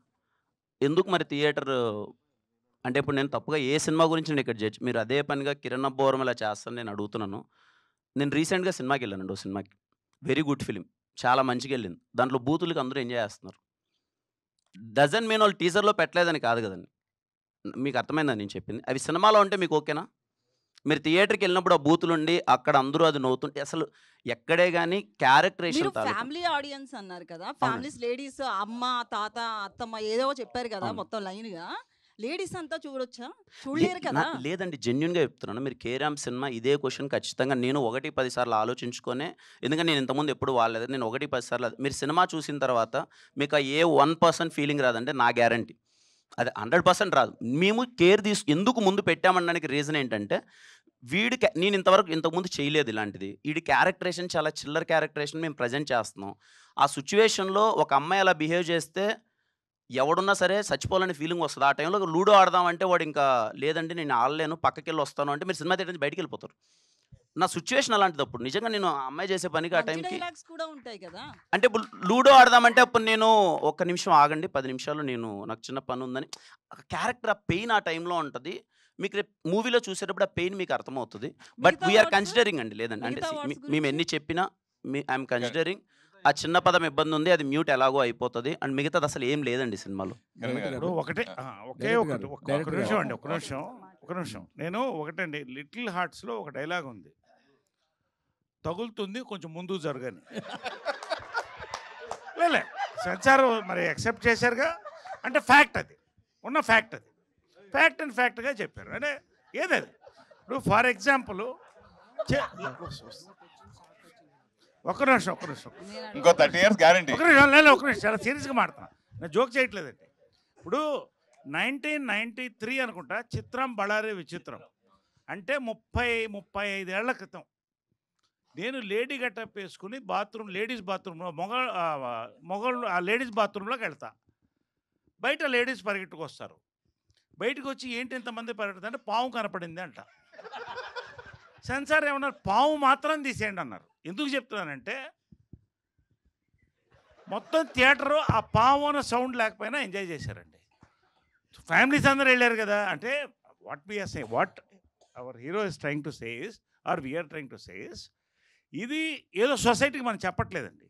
ఎందుకు మరి థియేటర్ అంటే ఇప్పుడు నేను తప్పుగా ఏ సినిమా గురించి నేను ఇక్కడ జడ్జ్, మీరు అదే పనిగా కిరణ్ అబ్బవరం ఇలా చేస్తాను నేను అడుగుతున్నాను. నేను రీసెంట్గా సినిమాకి వెళ్ళానండి, ఓ సినిమాకి వెరీ గుడ్ ఫిలిం, చాలా మంచిగా వెళ్ళింది. దాంట్లో బూతులకి అందరూ ఎంజాయ్ చేస్తున్నారు. డజన్ మీన్ వాళ్ళు టీజర్లో పెట్టలేదని కాదు కదండి, మీకు అర్థమైందని నేను చెప్పింది. అవి సినిమాలో ఉంటే మీకు ఓకేనా? మీరు థియేటర్కి వెళ్ళినప్పుడు ఆ బూతులు ఉండి అక్కడ అందరూ అది నవ్వుతుంటే అసలు ఎక్కడే కానీ మీరు క్యారెక్టరేషన్ ఫ్యామిలీ ఆడియన్స్ అన్నారు కదా, ఫ్యామిలీస్ లేడీస్ అమ్మ తాత అత్తమ్మ ఏదో చెప్పారు కదా అవును. మొత్తం లైన్ గా, లేడీస్ అంతా చూడొచ్చా? చూడలేరు కదా. లేదండి, జెన్యున్గా చెప్తున్నాను. మీరు కేరామ్ సినిమా ఇదే క్వశ్చన్ ఖచ్చితంగా నేను 1-10 సార్లు ఆలోచించుకొనే, ఎందుకంటే నేను ఇంతకుముందు ఎప్పుడు వాడలేదు, నేను 1-10 సార్లు మీరు సినిమా చూసిన తర్వాత మీకు ఏ 1% ఫీలింగ్ రాదంటే నా గ్యారంటీ అది 100% రాదు. మేము కేర్ ఎందుకు ముందు పెట్టామనడానికి రీజన్ ఏంటంటే వీడికి నేను ఇంతకుముందు చేయలేదు ఇలాంటిది, వీడి క్యారెక్టరేషన్ చాలా చిల్లర క్యారెక్టరేషన్ మేము ప్రజెంట్ చేస్తున్నాం. ఆ సిచ్యువేషన్లో ఒక అమ్మాయి అలా బిహేవ్ చేస్తే ఎవడున్నా సరే చచ్చిపోవాలని ఫీలింగ్ వస్తుంది. ఆ టైంలో లూడో ఆడదామంటే వాడు ఇంకా లేదండి నేను ఆడలేను పక్కకి వెళ్ళి వస్తాను అంటే మీరు సినిమా థియేటర్ నుంచి బయటికి వెళ్ళిపోతారు. నా సిచ్యువేషన్ అలాంటిది. అప్పుడు నిజంగా నేను ఆ అమ్మాయి చేసే పనికి ఆ మంచి టైంకి డైలాగ్స్ కూడా ఉంటాయి కదా. అంటే ఇప్పుడు లూడో ఆడదామంటే అప్పుడు నేను ఒక్క నిమిషం ఆగండి 10 నిమిషాలు నేను నాకు చిన్న పని ఉందని క్యారెక్టర్ ఆ పెయిన్ ఆ టైంలో ఉంటుంది. మీకు రేపు మూవీలో చూసేటప్పుడు ఆ పెయిన్ మీకు అర్థమవుతుంది. బట్ మిగతా వీఆర్ words? కన్సిడరింగ్ అండి లేదండి అంటే మిగతా words మేము గురించి? ఎన్ని చెప్పినా ఐఎమ్ కన్సిడరింగ్ ఆ చిన్న పదం ఇబ్బంది ఉంది, అది మ్యూట్ ఎలాగో అయిపోతుంది అండ్ మిగతాది అసలు ఏం లేదండి సినిమాలో. ఇప్పుడు ఒకటే ఒకే ఒకటి ఒక నిమిషం అండి, ఒక నిమిషం నేను ఒకటండి, లిటిల్ హార్ట్స్లో ఒక డైలాగ్ ఉంది, తగులుతుంది కొంచెం ముందుకు జరగని. లేలే సెన్సార్ మరి యాక్సెప్ట్ చేశారుగా, అంటే ఫ్యాక్ట్, అది ఉన్న ఫ్యాక్ట్, అది ఫ్యాక్ట్ అండ్ ఫ్యాక్ట్గా చెప్పారు. అంటే ఏదది ఇప్పుడు ఫర్ ఎగ్జాంపుల్ ఒక్క నిమిషం ఇంకో 30 years గ్యారంటీ. ఒక నిమిషం లేదు, ఒక నిమిషం చాలా సీరియస్గా మాట్లాడుతున్నా, నేను జోక్ చేయట్లేదండి. ఇప్పుడు 1993 అనుకుంటా చిత్రం బళారే విచిత్రం అంటే 30-35 ఏళ్ల క్రితం నేను లేడీ గెటప్ వేసుకుని లేడీస్ బాత్రూంలో మొగళ్ళు ఆ లేడీస్ బాత్రూంలోకి వెళ్తా. బయట లేడీస్ పరిగెట్టుకు వస్తారు, బయటకు వచ్చి ఏంటి ఇంతమంది పరిగెడుతుంది అంటే పాము కనపడింది అంట. సెన్సార్ ఏమన్నారు, పాము మాత్రం తీసేయండి అన్నారు. ఎందుకు చెప్తున్నానంటే మొత్తం థియేటరు ఆ పాము అన్న సౌండ్ లేకపోయినా ఎంజాయ్ చేశారండి. ఫ్యామిలీస్ అందరూ వెళ్ళారు కదా. అంటే what our hero is trying to say is or we're trying to say is, ఇది ఏదో సొసైటీకి మనం చెప్పట్లేదండి.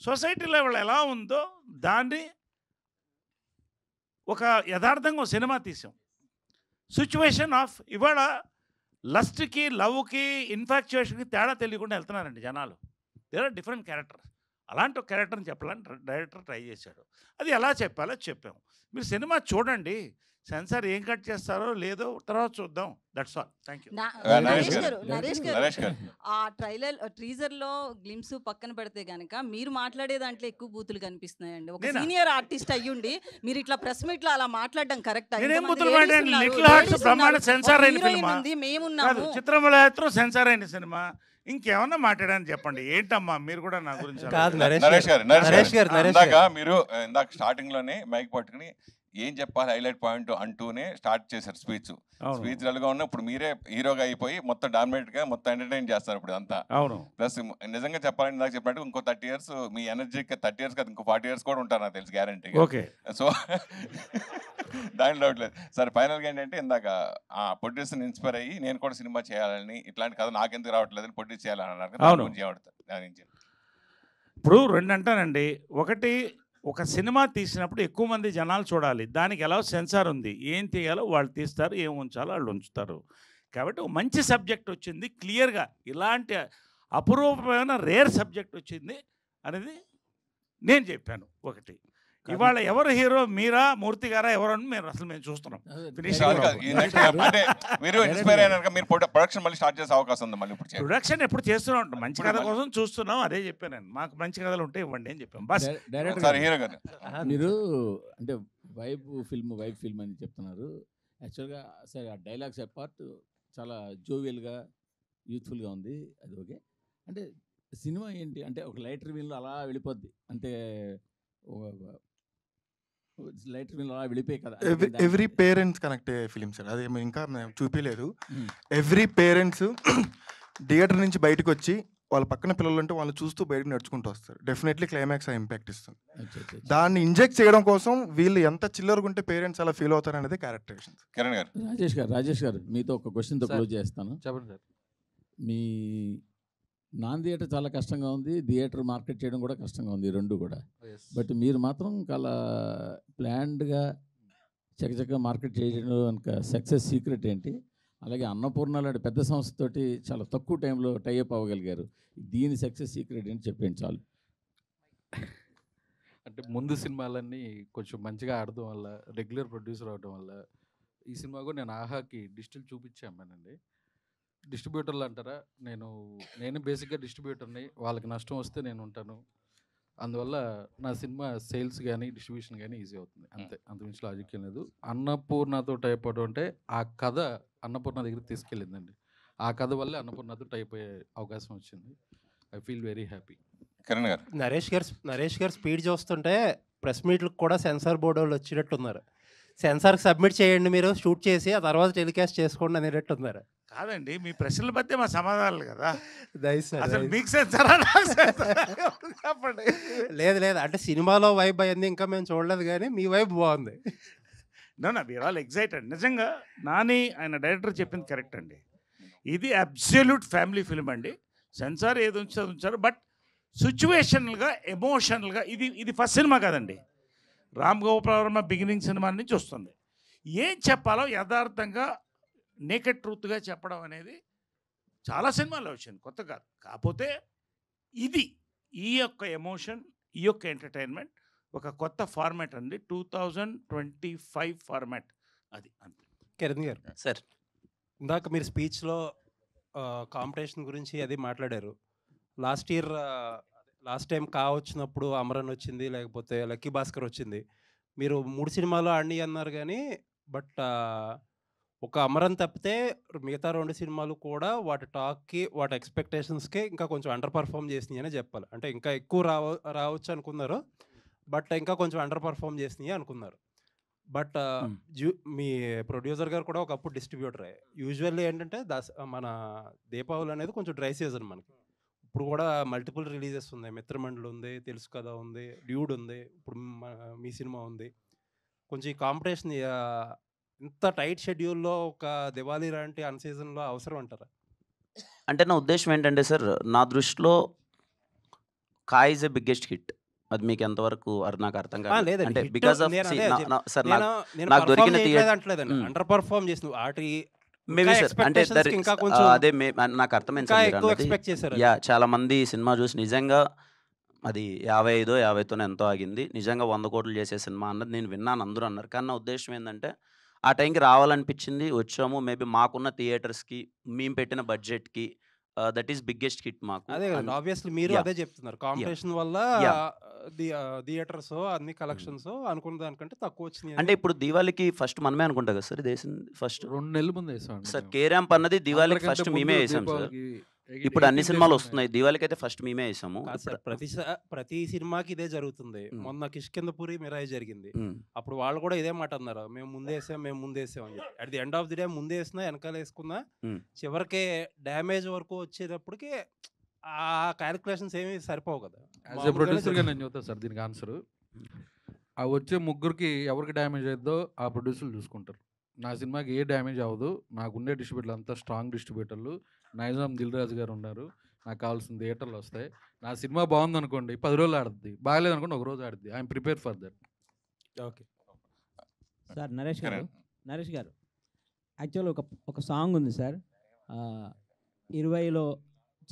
సొసైటీలో వాళ్ళు ఎలా ఉందో దాన్ని ఒక యథార్థంగా ఒక సినిమా తీసాం. సిచ్యువేషన్ ఆఫ్ ఇవాళ లస్ట్కి లవ్కి ఇన్ఫాక్చుయేషన్కి తేడా తెలియకుండా వెళ్తున్నారండి జనాలు. There are different character. అలాంటి ఒక క్యారెక్టర్ని చెప్పాలని డైరెక్టర్ ట్రై చేశాడు. అది ఎలా చెప్పాలో చెప్పాము. మీరు సినిమా చూడండి, సెన్సార్ ఏం కట్ చేస్తారో లేదో తర్వాత చూద్దాం. That's all. Thank you. Naresh గారు ఆ టీజర్ లో గ్లిమ్స్ పక్కన పెడితే గనక మీరు మాట్లాడే దాంట్లో ఎక్కువ బూతులు కనిపిస్తున్నాయండి. ఒక సీనియర్ ఆర్టిస్ట్ అయ్యుండి మీరు ఇట్లా ప్రెస్ మీట్ లో అలా మాట్లాడడం కరెక్ట్? చిత్రంలో సెన్సార్ అయిన సినిమా ఇంకేమన్నా మాట్లాడని చెప్పండి. ఏంటమ్మా మీరు కూడా నా గురించి నరేష్ గారు మీరు ఇందాక స్టార్టింగ్ లోనే మైక్ పట్టుకుని ఏం చెప్పాలి హైలైట్ పాయింట్ అంటూనే స్టార్ట్ చేశారు స్పీచ్ డల్గా ఉన్న. ఇప్పుడు మీరే హీరోగా అయిపోయి మొత్తం డామినేట్ గా మొత్తం ఎంటర్టైన్ చేస్తారు ఇప్పుడు అంతా. అవును. ప్లస్ నిజంగా చెప్పాలని నాకు చెప్పినట్టు ఇంకో 30 years మీ ఎనర్జీకి 30 years కదా ఇంకో 40 years కూడా ఉంటారు నాకు తెలుసు గ్యారంటీ. ఓకే. సో దాని డౌట్ లేదు సార్. ఫైనల్గా ఏంటంటే ఇందాక ఆ ప్రొడ్యూసర్ని ఇన్స్పైర్ అయ్యి నేను కూడా సినిమా చేయాలని, ఇట్లాంటి కథ నాకెందుకు రావట్లేదని ప్రొడ్యూస్ చేయాలని అన్నారు. ఇప్పుడు 2 అంటానండి. ఒకటి ఒక సినిమా తీసినప్పుడు ఎక్కువ మంది జనాలు చూడాలి. దానికి ఎలా సెన్సార్ ఉంది. ఏం తీయాలో వాళ్ళు తీస్తారు, ఏం ఉంచాలో వాళ్ళు ఉంచుతారు. కాబట్టి ఒక మంచి సబ్జెక్ట్ వచ్చింది. క్లియర్‌గా ఇలాంటి అపురూపమైన రేర్ సబ్జెక్ట్ వచ్చింది అనేది నేను చెప్పాను ఒకటి. ఇవాళ ఎవరు హీరో, మీరా, మూర్తి గారా, ఎవరని మేము చూస్తున్నాం. ఫినిష్ అంటే మీరు ఇన్స్పైర్ అయినాక మీరు ప్రొడక్షన్ మళ్ళీ స్టార్ట్ చేసే అవకాశం ఉంది. మళ్ళీ ఇప్పుడు ప్రొడక్షన్ ఎప్పుడు చేస్తూనే ఉంటాం. మంచి కథ కోసం చూస్తున్నాం. అదే చెప్పాను నేను. మాకు మంచి కథలు ఉంటే ఇవ్వండి అని చెప్పాం. బస్ డైరెక్టర్ హీరో గారు మీరు అంటే వైబ్ ఫిల్మ్ అని చెప్తున్నారు. యాక్చువల్గా సరే ఆ డైలాగ్స్ అపార్ట్ చాలా జోవియల్గా యూత్ఫుల్గా ఉంది. అది ఓకే. అంటే సినిమా ఏంటి అంటే ఒక లైట్ రివ్యూలో అలా వెళ్ళిపోద్ది. అంటే లైట్ రివ్యూలో అలా వెళ్ళిపోయి కదా. ఎవ్రీ పేరెంట్స్ కనెక్ట్ అయ్యే ఫిలిం సార్. అది ఇంకా చూపించలేదు. ఎవ్రీ పేరెంట్స్ థియేటర్ నుంచి బయటకు వచ్చి వాళ్ళ పక్కన పిల్లలు ఉంటే వాళ్ళు చూస్తూ బయటకు నడుచుకుంటూ వస్తారు. డెఫినెట్లీ క్లైమాక్స్ ఆ ఇంపాక్ట్ ఇస్తుంది. దాన్ని ఇంజెక్ట్ చేయడం కోసం వీళ్ళు ఎంత చిల్లరగా ఉంటే పేరెంట్స్ అలా ఫీల్ అవుతారు అనేది క్యారెక్టరేషన్. కిరణ్ గారు, రాజేష్ గారు మీతో ఒక క్వశ్చన్తో క్లోజ్ చేస్తాను. చెప్పండి సార్. మీ నాన్ థియేటర్ చాలా కష్టంగా ఉంది, థియేటర్ మార్కెట్ చేయడం కూడా కష్టంగా ఉంది, రెండు కూడా. బట్ మీరు మాత్రం చాలా ప్లాన్డ్గా చక్కచక్క మార్కెట్ చేయడం కనుక సక్సెస్ సీక్రెట్ ఏంటి? అలాగే అన్నపూర్ణ లాంటి పెద్ద సంస్థతోటి చాలా తక్కువ టైంలో టైఅప్ అవ్వగలిగారు. దీని సక్సెస్ సీక్రెట్ ఏంటి చెప్పండి చాలు. అంటే ముందు సినిమాలన్నీ కొంచెం మంచిగా ఆడడం వల్ల, రెగ్యులర్ ప్రొడ్యూసర్ అవడం వల్ల, ఈ సినిమా కూడా నేను ఆహాకి డిజిటల్ చూపించామనండి. డిస్ట్రిబ్యూటర్లు అంటారా, నేను బేసిక్గా డిస్ట్రిబ్యూటర్ని. వాళ్ళకి నష్టం వస్తే నేను ఉంటాను. అందువల్ల నా సినిమా సేల్స్ కానీ డిస్ట్రిబ్యూషన్ కానీ ఈజీ అవుతుంది. అంతే, అంతకుమించి లాజిక్ ఏం లేదు. అన్నపూర్ణతో టైప్ అవడం అంటే ఆ కథ అన్నపూర్ణ దగ్గరికి తీసుకెళ్ళిందండి. ఆ కథ వల్లే అన్నపూర్ణతో టైప్ అయ్యే అవకాశం వచ్చింది. I feel very happy. Kiran గారు, నరేష్ గారు స్పీడ్ చూస్తుంటే ప్రెస్ మీట్లకు కూడా సెన్సార్ బోర్డు వాళ్ళు వచ్చినట్టున్నారు. సెన్సార్కి సబ్మిట్ చేయండి, మీరు షూట్ చేసి ఆ తర్వాత టెలికాస్ట్ చేసుకోండి అనేటట్టున్నారు. కాదండి, మీ ప్రశ్నల మధ్య మా సమాధానాలు కదా. అసలు మీకు సెన్సారా చెప్పండి. లేదు అంటే సినిమాలో వైబ్ అయింది ఇంకా మేము చూడలేదు, కానీ మీ వైబ్ బాగుంది. No we're all excited. నిజంగా నాని ఆయన డైరెక్టర్ చెప్పింది కరెక్ట్ అండి. ఇది అబ్సల్యూట్ ఫ్యామిలీ ఫిల్మ్ అండి. సెన్సార్ ఏది ఉంచారు, బట్ సిచ్యువేషనల్గా, ఎమోషనల్గా ఇది ఫస్ట్ సినిమా కాదండి. రామ్ గోపాల్ వర్మ బిగినింగ్ సినిమా నుంచి వస్తుంది. ఏం చెప్పాలో యథార్థంగా నేకెడ్ ట్రూత్గా చెప్పడం అనేది చాలా సినిమాల్లో వచ్చింది, కొత్త కాదు. కాకపోతే ఈ యొక్క ఎమోషన్, ఈ యొక్క ఎంటర్టైన్మెంట్ ఒక కొత్త ఫార్మాట్ అండి. 2025 ఫార్మాట్ అది. అంతే. కిరణ్ గారు సార్, ఇందాక మీరు స్పీచ్లో కాంపిటీషన్ గురించి అది మాట్లాడారు. లాస్ట్ టైం వచ్చినప్పుడు అమరన్ వచ్చింది, లేకపోతే లక్కీ భాస్కర్ వచ్చింది. మీరు 3 సినిమాలు ఆడిని అన్నారు, కానీ బట్ ఒక అమరన్ తప్పితే మిగతా 2 సినిమాలు కూడా వాటి టాక్కి, వాటి ఎక్స్పెక్టేషన్స్కి ఇంకా కొంచెం అండర్ పర్ఫామ్ చేసినాయి అనే చెప్పాలి. అంటే ఇంకా ఎక్కువ రావచ్చు అనుకున్నారు, బట్ ఇంకా కొంచెం అండర్ పర్ఫామ్ చేసినాయి అనుకున్నారు. బట్ మీ ప్రొడ్యూసర్ గారు కూడా ఒకప్పుడు డిస్ట్రిబ్యూటరే. యూజువల్లీ ఏంటంటే మన దీపావళి అనేది కొంచెం డ్రై సీజన్ మనకి. ఇప్పుడు కూడా మల్టిపుల్ రిలీజెస్ ఉన్నాయి. మిత్రమండలి ఉంది, తెలుసు కదా ఉంది, డ్యూడ్ ఉంది, ఇప్పుడు మీ సినిమా ఉంది. కొంచెం ఈ కాంపిటీషన్ ఇంత టైట్ షెడ్యూల్లో ఒక దివాళీ లాంటి అన్ సీజన్లో అవసరం అంటారా? అంటే నా ఉద్దేశం ఏంటంటే సార్, నా దృష్టిలో కాయ్ ఈజ్ ఎ బిగ్గెస్ట్ హిట్. అది మీకు ఎంతవరకు నాకు అర్థం కాదు. అంటే బికాస్ ఆఫ్ సార్ నాకు దొరికిన అండర్ పర్ఫార్మ్ చేసిన వాటి మేబీ సార్, అంటే అదే నాకు అర్థమైంది సార్. యా, చాలా మంది సినిమా చూసి నిజంగా అది 55-50తోనే ఎంతో ఆగింది, నిజంగా 100 కోట్లు చేసే సినిమా అన్నది నేను విన్నాను, అందరూ అన్నారు. కానీ నా ఉద్దేశం ఏంటంటే ఆ టైంకి రావాలనిపించింది, వచ్చాము. మేబీ మాకున్న థియేటర్స్కి, మేము పెట్టిన బడ్జెట్కి దట్ ఈస్ బిగ్గెస్ట్ హిట్ మాకు. అదే ఆబ్వియస్లీ మీరు అదే చెప్తున్నారు. కాంపిటీషన్ వల్ల థియేటర్స్ అన్ని కలెక్షన్స్ అనుకున్న దానికంటే తక్కువ వచ్చినాయి. అంటే ఇప్పుడు దివాళీకి ఫస్ట్ మనమే అనుకుంటా కదా సార్, ఇది వేసింది ఫస్ట్ 2 నెలల ముందు వేసాం సార్. కేరాంప్ అన్నది దివాళీకి ఫస్ట్ మేమే వేసాం సార్. ఇప్పుడు అన్ని సినిమాలు వస్తున్నాయి, దివాళీకి అయితే ఫస్ట్ మేమే వేసాము. ప్రతి సినిమాకి ఇదే జరుగుతుంది. మొన్న కిష్కిందపురి మిరాయి జరిగింది, అప్పుడు వాళ్ళు కూడా ఇదే మాట అన్నారు, మేము ముందేసాం అని చెప్పి. At the end of the day ముందేసినా వెనకాల వేసుకున్నా చివరికి డ్యామేజ్ వరకు వచ్చేటప్పటికి ఆ క్యాలిక్యులేషన్స్ ఏమి సరిపోవు కదా. యాజ్ ఎ ప్రొడ్యూసర్గా నేను చెప్తాను సార్ దీనికి ఆన్సర్. ఆ వచ్చే ముగ్గురికి ఎవరికి డ్యామేజ్ అవుతుందో ఆ ప్రొడ్యూసర్లు చూసుకుంటారు. నా సినిమాకి ఏ డ్యామేజ్ అవ్వదు, నాకుండే డిస్ట్రిబ్యూటర్లు అంతా స్ట్రాంగ్ డిస్ట్రిబ్యూటర్లు. నైజాం దిల్ రాజు గారు ఉన్నారు, నాకు కావాల్సిన థియేటర్లు వస్తాయి. నా సినిమా బాగుందనుకోండి 10 రోజులు ఆడుద్ది, బాగలేదనుకోండి ఒక రోజు ఆడుద్ది. I'm prepare for that. Okay sir Naresh గారు యాక్చువల్ ఒక సాంగ్ ఉంది సార్, 20లో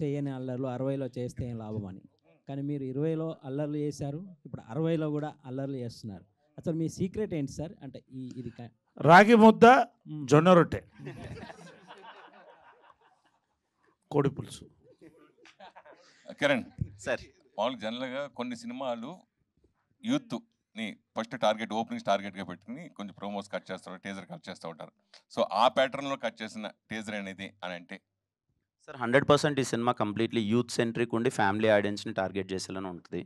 చేయని అల్లర్లు 60లో చేస్తే ఏం లాభం అని. కానీ మీరు 20లో అల్లర్లు చేశారు, ఇప్పుడు 60లో కూడా అల్లర్లు చేస్తున్నారు. అసలు మీ సీక్రెట్ ఏంటి సార్? అంటే ఇది రాగి ముద్ద, జొన్న రొట్టె, కోడి పులుసు. కిరణ్ సార్, మామూలుగా జనరల్గా కొన్ని సినిమాలు యూత్ని ఫస్ట్ టార్గెట్, ఓపెనింగ్స్ టార్గెట్గా పెట్టుకుని కొంచెం ప్రోమోస్ కట్ చేస్తారు, టీజర్ కట్ చేస్తూ ఉంటారు. సో ఆ ప్యాటర్న్లో కట్ చేసిన టీజర్ అనేది అని అంటే సార్ 100% ఈ సినిమా కంప్లీట్లీ యూత్ సెంట్రిక్ ఉండి ఫ్యామిలీ ఆడియన్స్ని టార్గెట్ చేసేలానే ఉంటుంది.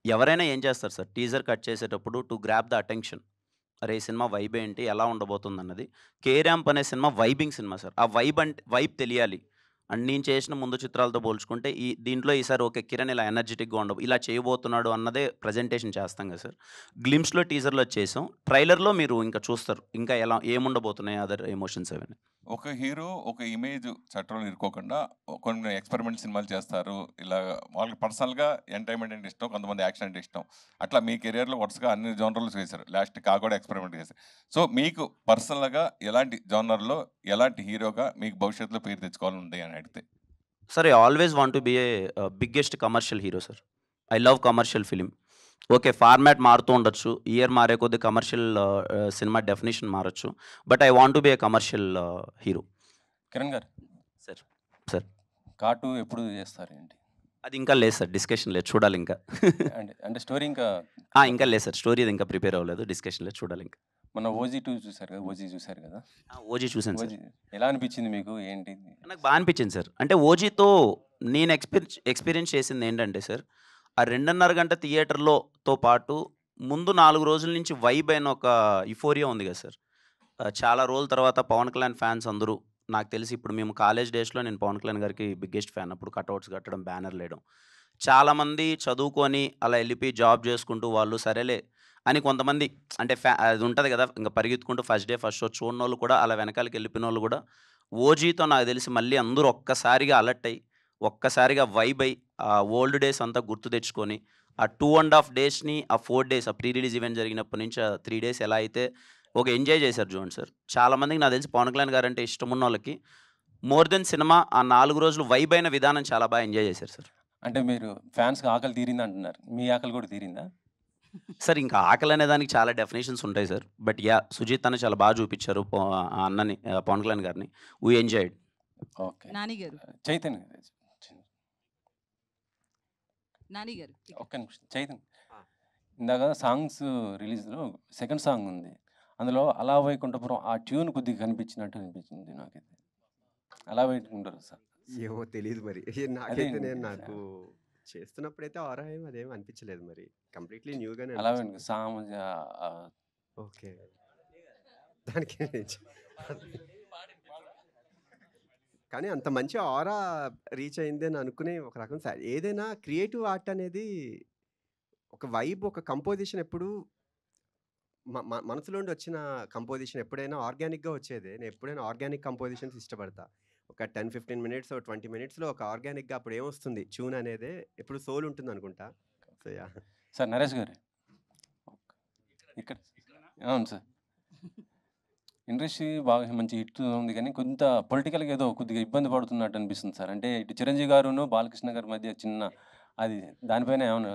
ఎవరైనా ఏం చేస్తారు సార్, టీజర్ కట్ చేసేటప్పుడు టు గ్రాప్ ద అటెన్షన్, అరే ఈ సినిమా వైబ్ ఏంటి, ఎలా ఉండబోతుంది అన్నది. కే ర్యాంప్ అనే సినిమా వైబింగ్ సినిమా సార్. ఆ వైబ్ తెలియాలి. అండ్ నేను చేసిన ముందు చిత్రాలతో పోల్చుకుంటే దీంట్లో ఈసారి ఓకే కిరణ్ ఇలా ఎనర్జెటిక్గా ఇలా చేయబోతున్నాడు అన్నదే ప్రజెంటేషన్ చేస్తాం కదా సార్. గ్లిమ్స్లో టీజర్లో చేసాం, ట్రైలర్లో మీరు ఇంకా చూస్తారు ఇంకా ఎలా ఏముండబోతున్నాయి అదర్ ఎమోషన్స్ అవన్నీ. ఒక హీరో ఒక ఇమేజ్ చట్టంలో ఇరుకోకుండా కొన్ని ఎక్స్పెరిమెంట్ సినిమాలు చేస్తారు. ఇలా వాళ్ళకి పర్సనల్గా ఎంటర్టైన్మెంట్ అంటే ఇష్టం, కొంతమంది యాక్షన్ అంటే ఇష్టం. అట్లా మీ కెరియర్లో వరుసగా అన్ని జోనర్లు చేశారు, లాస్ట్ కూడా ఎక్స్పెరిమెంట్ చేశారు. సో మీకు పర్సనల్గా ఎలాంటి జోనర్లో ఎలాంటి హీరోగా మీకు భవిష్యత్తులో పేరు తెచ్చుకోవాలని ఉంది అని అడిగితే? Sir I always want to be a biggest commercial hero sir. I love commercial film. Okay format మారుతూ ఉండొచ్చు, ఇయర్ మారే కొద్ది కమర్షియల్ సినిమా డెఫినేషన్ మారచ్చు, but I want to be a commercial hero. Kiran గారు సార్ కార్టూ ఎప్పుడు చేస్తారు ఏంటి? అది ఇంకా లేదు సార్, డిస్కషన్ లేదు, చూడాలి ఇంకా. అంటే స్టోరీ ఇంకా ఇంకా లేదు సార్, స్టోరీ ఇంకా ప్రిపేర్ అవ్వలేదు, డిస్కషన్ లేదు, చూడాలి ఇంకా. మన ఓజీ 2 చూసారు కదా, ఓజీ చూసారు కదా? ఓజీ చూసాను సార్. ఎలా అనిపించింది మీకు? ఏంటి? నాకు బాగా అనిపించింది సార్. అంటే ఓజీతో నేను ఎక్స్పీరియన్స్ చేసింది ఏంటంటే సార్, ఆ 2.5 గంట థియేటర్లోతో పాటు ముందు 4 రోజుల నుంచి వైబ్ అయిన ఒక యుఫోరియా ఉంది కదా సార్. చాలా రోజుల తర్వాత పవన్ కళ్యాణ్ ఫ్యాన్స్ అందరూ, నాకు తెలిసి ఇప్పుడు మేము కాలేజ్ డేస్లో నేను పవన్ కళ్యాణ్ గారికి బిగ్గెస్ట్ ఫ్యాన్. అప్పుడు కట్అవుట్స్ కట్టడం, బ్యానర్లు వేయడం, చాలామంది చదువుకొని అలా వెళ్ళిపోయి జాబ్ చేసుకుంటూ వాళ్ళు సరేలే అని కొంతమంది అంటే అది ఉంటుంది కదా, ఇంకా పరిగెత్తుకుంటూ ఫస్ట్ డే ఫస్ట్ షో చూడని వాళ్ళు కూడా అలా వెనకాలకి వెళ్ళిపోయిన వాళ్ళు కూడా ఓజీతో నాకు తెలిసి మళ్ళీ అందరూ ఒక్కసారిగా అలర్ట్ అయ్యి ఒక్కసారిగా వైబ్ అయ్యి ఆ ఓల్డ్ డేస్ అంతా గుర్తు తెచ్చుకొని ఆ 2.5 డేస్ని ఆ 4 డేస్ ఆ ప్రీ రిలీజ్ ఈవెంట్ జరిగినప్పటి నుంచి ఆ 3 డేస్ ఎలా అయితే ఒక ఎంజాయ్ చేశారు చూడండి సార్. చాలామందికి నాకు తెలిసి పవన్ కళ్యాణ్ గారు అంటే ఇష్టం ఉన్న వాళ్ళకి మోర్ దెన్ సినిమా ఆ 4 రోజులు వైబ్ అయిన విధానం చాలా బాగా ఎంజాయ్ చేశారు సార్. అంటే మీరు ఫ్యాన్స్కి ఆకలి తీరింది అంటున్నారు, మీ ఆకలి కూడా తీరిందా సార్? ఇంకా ఆకలి అనే దానికి చాలా డెఫినేషన్స్ ఉంటాయి సార్, బట్ సుజిత్ అన్న చాలా బాగా చూపించారు ఆ అన్నని, పవన్ కళ్యాణ్ గారిని. We enjoyed. ఓకే నాని గారు, చైతన్య ఒక్క నిమిషం. చైతన్య ఇందాక సాంగ్స్ రిలీజ్లో సెకండ్ సాంగ్ ఉంది, అందులో అలా వైకుంఠపురం ఆ ట్యూన్ కొద్దిగా కనిపించినట్టు అనిపించింది నాకైతే. అలా వైకుంటారు సార్? ఏమో తెలియదు మరి, నాకైతే నాకు చేస్తున్నప్పుడైతే ఆరా ఏం అదేం అనిపించలేదు, మరి కంప్లీట్లీ న్యూగానే అలా ఓకే దానికి కానీ అంత మంచి ఆరా రీచ్ అయింది అని అనుకునే ఒక రకం సార్. ఏదైనా క్రియేటివ్ ఆర్ట్ అనేది ఒక వైబ్, ఒక కంపోజిషన్ ఎప్పుడు మనసులోండి వచ్చిన కంపోజిషన్ ఎప్పుడైనా ఆర్గానిక్గా వచ్చేదే. నేను ఎప్పుడైనా ఆర్గానిక్ కంపోజిషన్స్ ఇష్టపడతా. ఒక 10-15 మినిట్స్ 20 మినిట్స్లో ఒక ఆర్గానిక్గా అప్పుడు ఏమొస్తుంది ట్యూన్ అనేదే ఎప్పుడు సోల్ ఉంటుంది అనుకుంటా. So yeah sir. నరేష్ గారు ఇక్కడ అవును సార్, ఇండస్ట్రీ బాగా మంచి హిట్ ఉంది కానీ కొంత పొలిటికల్గా ఏదో కొద్దిగా ఇబ్బంది పడుతున్నట్టు అనిపిస్తుంది సార్. అంటే ఇటు చిరంజీవి గారును బాలకృష్ణ గారి మధ్య చిన్న అది దానిపైన ఏమన్నా?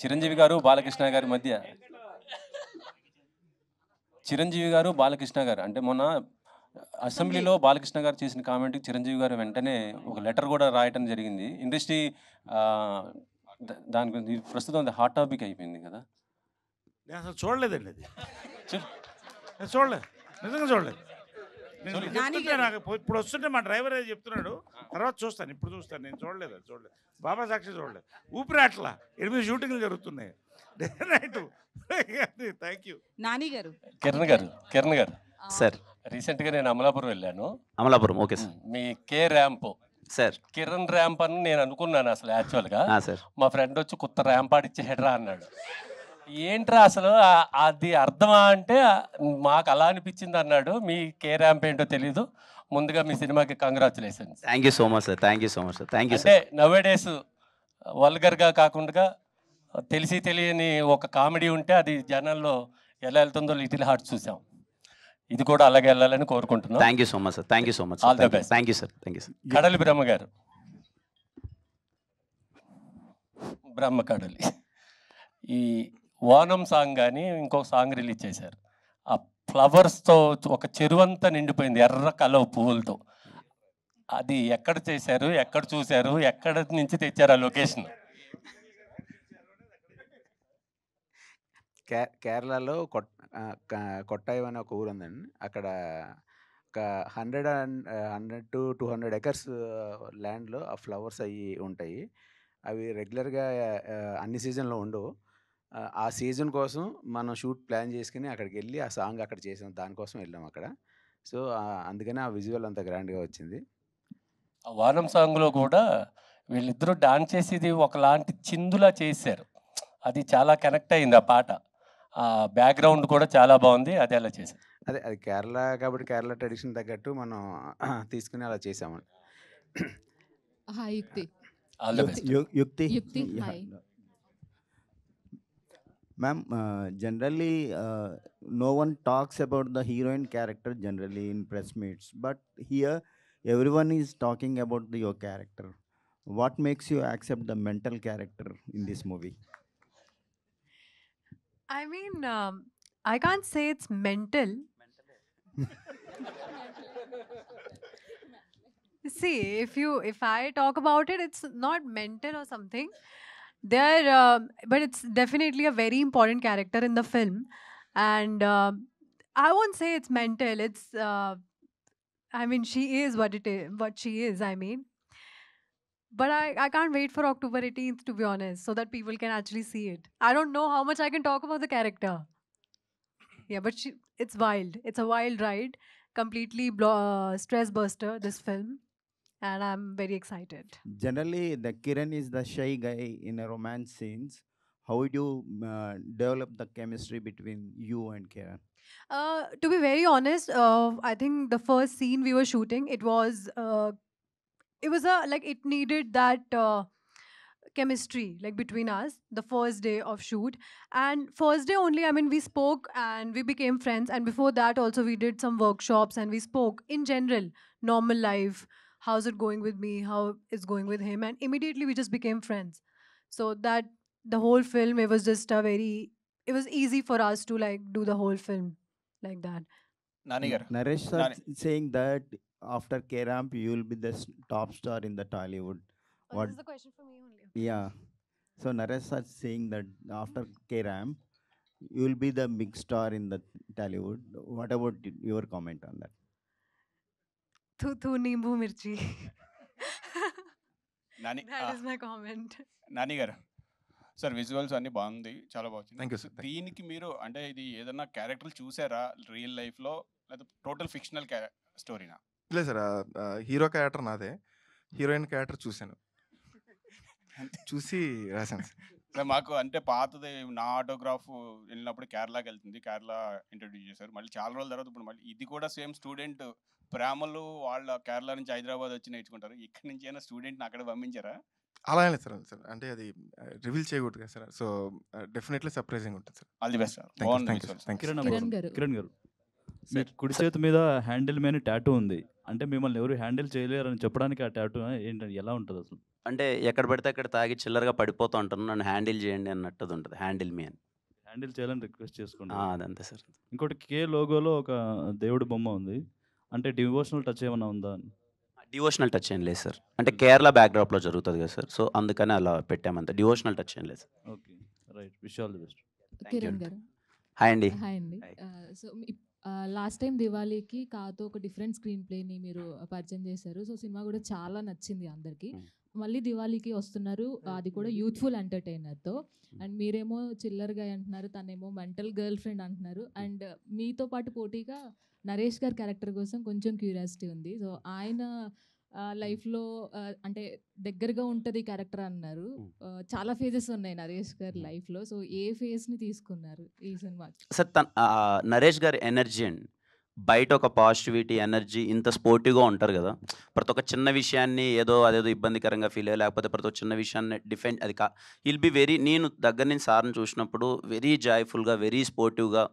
చిరంజీవి గారు బాలకృష్ణ గారి మధ్య, చిరంజీవి గారు బాలకృష్ణ గారు అంటే మొన్న అసెంబ్లీలో బాలకృష్ణ గారు చేసిన కామెంట్కి చిరంజీవి గారు వెంటనే ఒక లెటర్ కూడా రాయటం జరిగింది. ఇండస్ట్రీ దాని గురించి ప్రస్తుతం అది హాట్ టాపిక్ అయిపోయింది కదా. నేను అసలు చూడలేదండి అది, నేను చూడలేదు, నిజంగా చూడలేదు. నాకు ఇప్పుడు వస్తుంటే మా డ్రైవర్ ఏదో చెప్తున్నాడు, తర్వాత చూస్తాను, ఇప్పుడు చూస్తాను. నేను చూడలేదు, అది చూడలేదు. బాబా సాక్షి చూడలేదు. ఊపిరి అట్లా 8 షూటింగ్లు జరుగుతున్నాయి. Thank you. నాని గారు, కిరణ్ గారు సార్, రీసెంట్గా నేను అమలాపురం వెళ్ళాను. Amalapuram okay sir. మీ K ramp sir, Kiran ramp అని నేను అనుకున్నాను అసలు యాక్చువల్గా. సార్ మా ఫ్రెండ్ వచ్చి కొత్త ర్యాంప్ ఆడిచ్చేహెడ్రా అన్నాడు. ఏంట్రా అసలు అది అర్థమా అంటే మాకు అలా అనిపించింది అన్నాడు. మీ కే ర్యాంప్ ఏంటో తెలీదు, ముందుగా మీ సినిమాకి congratulations. Thank you so much sir. Thank you so much sir. Thank you అంటే సార్. నవేడేస్ వల్గర్గా కాకుండా తెలిసి తెలియని ఒక కామెడీ ఉంటే అది జనాల్లో ఎలా వెళ్తుందో లిటిల్ హార్ట్ చూసాం. ఇది కూడా అలాగే వెళ్ళాలని కోరుకుంటున్నాం. Thank you so much sir. Thank you so much. All the best. Thank you sir. Thank you sir. కడలి బ్రహ్మ గారు, బ్రహ్మ కడలి, ఈ వానం సాంగ్ కానీ ఇంకొక సాంగ్ రిలీజ్ చేశారు. ఆ ఫ్లవర్స్తో ఒక చెరువంతా నిండిపోయింది ఎర్ర కలవ పువ్వులతో. అది ఎక్కడ చేశారు, ఎక్కడ చూశారు, ఎక్కడ నుంచి తెచ్చారు ఆ లొకేషన్? కేరళలో కొట్టాయం అనే ఒక ఊరు ఉందండి. అక్కడ ఒక 100 to 200 ఎకర్స్ ల్యాండ్లో ఆ ఫ్లవర్స్ అవి ఉంటాయి. అవి రెగ్యులర్గా అన్ని సీజన్లో ఉండవు. ఆ సీజన్ కోసం మనం షూట్ ప్లాన్ చేసుకుని అక్కడికి వెళ్ళి ఆ సాంగ్ అక్కడ చేసాం. దానికోసం వెళ్ళాం అక్కడ. సో అందుకని ఆ విజువల్ అంత గ్రాండ్గా వచ్చింది. ఆ వానం సాంగ్లో కూడా వీళ్ళిద్దరూ డాన్స్ చేసేది ఒకలాంటి చిందులా చేశారు. అది చాలా కనెక్ట్ అయింది ఆ పాట. ఆ బ్యాక్గ్రౌండ్ కూడా చాలా బాగుంది. అది అలా చేశారు. అది కేరళ కాబట్టి కేరళ ట్రెడిషన్ తగ్గట్టు మనం తీసుకుని అలా చేసామండి. హాయ్ యుక్తి. All the best. యుక్తి Yeah. Hi. Ma'am, generally, no one talks about the heroine character generally in press meets, but here everyone is talking about your character. What makes you accept the mental character in this movie? I mean, I can't say it's mental. See, if I talk about it, it's not mental or something. But it's definitely a very important character in the film, and I won't say it's mental. It's, I mean, she is what she is. I mean, but I can't wait for October 18th, to be honest, so that people can actually see it. I don't know how much I can talk about the character. Yeah, but it's wild. It's a wild ride, completely stress buster, this film, and I'm very excited. Generally, the Kiran is the shy guy in a romance scenes. How would you develop the chemistry between you and Kiran? To be very honest, I think the first scene we were shooting, it was like it needed that chemistry like between us the first day of shoot, and first day only, I mean, we spoke and we became friends, and before that also we did some workshops and we spoke in general, normal life, how's it going with me, how it's going with him, and immediately we just became friends. So that the whole film, it was just it was easy for us to like do the whole film like that. Nani garu. Naresh sir saying that after K-Ramp you will be the top star in the Tollywood. This is the question for me only. Yeah. So Naresh sir saying that after K-Ramp you will be the big star in the Tollywood. What about your comment on that? Tu nimbu mirchi. Nani, That is my comment. Nani గారు sir visuals అన్నీ బాగుంది, చాలా బాగుంది. Thank you sir. దీనికి మీరు అంటే ఇది ఏదన్నా క్యారెక్టర్లు చూసారా రియల్ లైఫ్లో, లేదా టోటల్ ఫిక్షనల్ స్టోరీనా? లేదు సార్, హీరో క్యారెక్టర్ నాదే, హీరోయిన్ క్యారెక్టర్ చూశాను, చూసి రాశాను సార్. మాకు అంటే పాతది నా ఆటోగ్రాఫ్ వెళ్ళినప్పుడు కేరళకి వెళ్తుంది, కేరళ ఇంట్రడ్యూస్ చేశారు. మళ్ళీ చాలా రోజుల తర్వాత ఇప్పుడు మళ్ళీ ఇది కూడా సేమ్ స్టూడెంట్ ప్రేమలు వాళ్ళ కేరళ నుంచి హైదరాబాద్ వచ్చి నేర్చుకుంటారు. ఇక్కడి నుంచి అయినా స్టూడెంట్ని అక్కడ పంపించారా? అలా లేదు సార్. సార్ అంటే అది రివీల్ చేయకూడదు కదా సార్. సో డెఫినెట్లీ సర్ప్రైజింగ్ ఉంటుంది sir. All the best sir. Kiran గారు, మీ కుడి చేతి మీద హ్యాండిల్ మీద టాటూ ఉంది అంటే మిమ్మల్ని ఎవరు హ్యాండిల్ చేయలేరు అని చెప్పడానికి ఆ టాటూ ఏంటంటే ఎలా ఉంటుంది అసలు? అంటే ఎక్కడ పడితే అక్కడ తాగి చిల్లరగా పడిపోతూ ఉంటాను, నన్ను హ్యాండిల్ చేయండి అన్నట్టు ఉంటుంది. హ్యాండిల్ మీ అని హ్యాండిల్ చేయాలని రిక్వెస్ట్ చేసుకోండి. అదంతే సార్. ఇంకోటి కే లోగోలో ఒక దేవుడి బొమ్మ ఉంది, అంటే డివోషనల్ టచ్ ఏమైనా ఉందా? డివోషనల్ టచ్ ఏం లేదు సార్, అంటే కేరళ బ్యాక్డ్రాప్లో జరుగుతుంది కదా సార్, సో అందుకని అలా పెట్టామంతే. డివోషనల్ టచ్ ఏం లేదు sir. Okay right, wish all the best. Kiran గారు హాయ్ అండి. హాయ్ అండి. సో లాస్ట్ టైం దివాళీకి కాతో ఒక డిఫరెంట్ స్క్రీన్ ప్లేని మీరు పరిచయం చేశారు. సో సినిమా కూడా చాలా నచ్చింది అందరికీ. మళ్ళీ దివాళీకి వస్తున్నారు, అది కూడా యూత్ఫుల్ ఎంటర్టైనర్తో. అండ్ మీరేమో చిల్లర్గా అంటున్నారు, తనేమో మెంటల్ గర్ల్ ఫ్రెండ్ అంటున్నారు. అండ్ మీతో పాటు పోటీగా నరేష్ గారి క్యారెక్టర్ కోసం కొంచెం క్యూరియాసిటీ ఉంది. సో ఆయన లైఫ్లో అంటే దగ్గరగా ఉంటుంది క్యారెక్టర్ అన్నారు. చాలా ఫేజెస్ ఉన్నాయి నరేష్ గారి లైఫ్లో. సో ఏ ఫేజ్ని తీసుకున్నారు ఈ సినిమా? సార్ నరేష్ గారి ఎనర్జీ అండి, బయట ఒక పాజిటివిటీ, ఎనర్జీ, ఇంత స్పోర్టివ్‌గా ఉంటారు గదా! ప్రతి ఒక్క చిన్న విషయాన్ని అదేదో ఇబ్బందికరంగా ఫీల్ అయ్యో, లేకపోతే ప్రతి ఒక్క చిన్న విషయాన్ని డిఫెండ్ అది హీల్ బి వెరీ నేను దగ్గర నుంచి సార్‌ని చూసినప్పుడు వెరీ జాయ్‌ఫుల్‌గా, వెరీ స్పోర్టివ్‌గా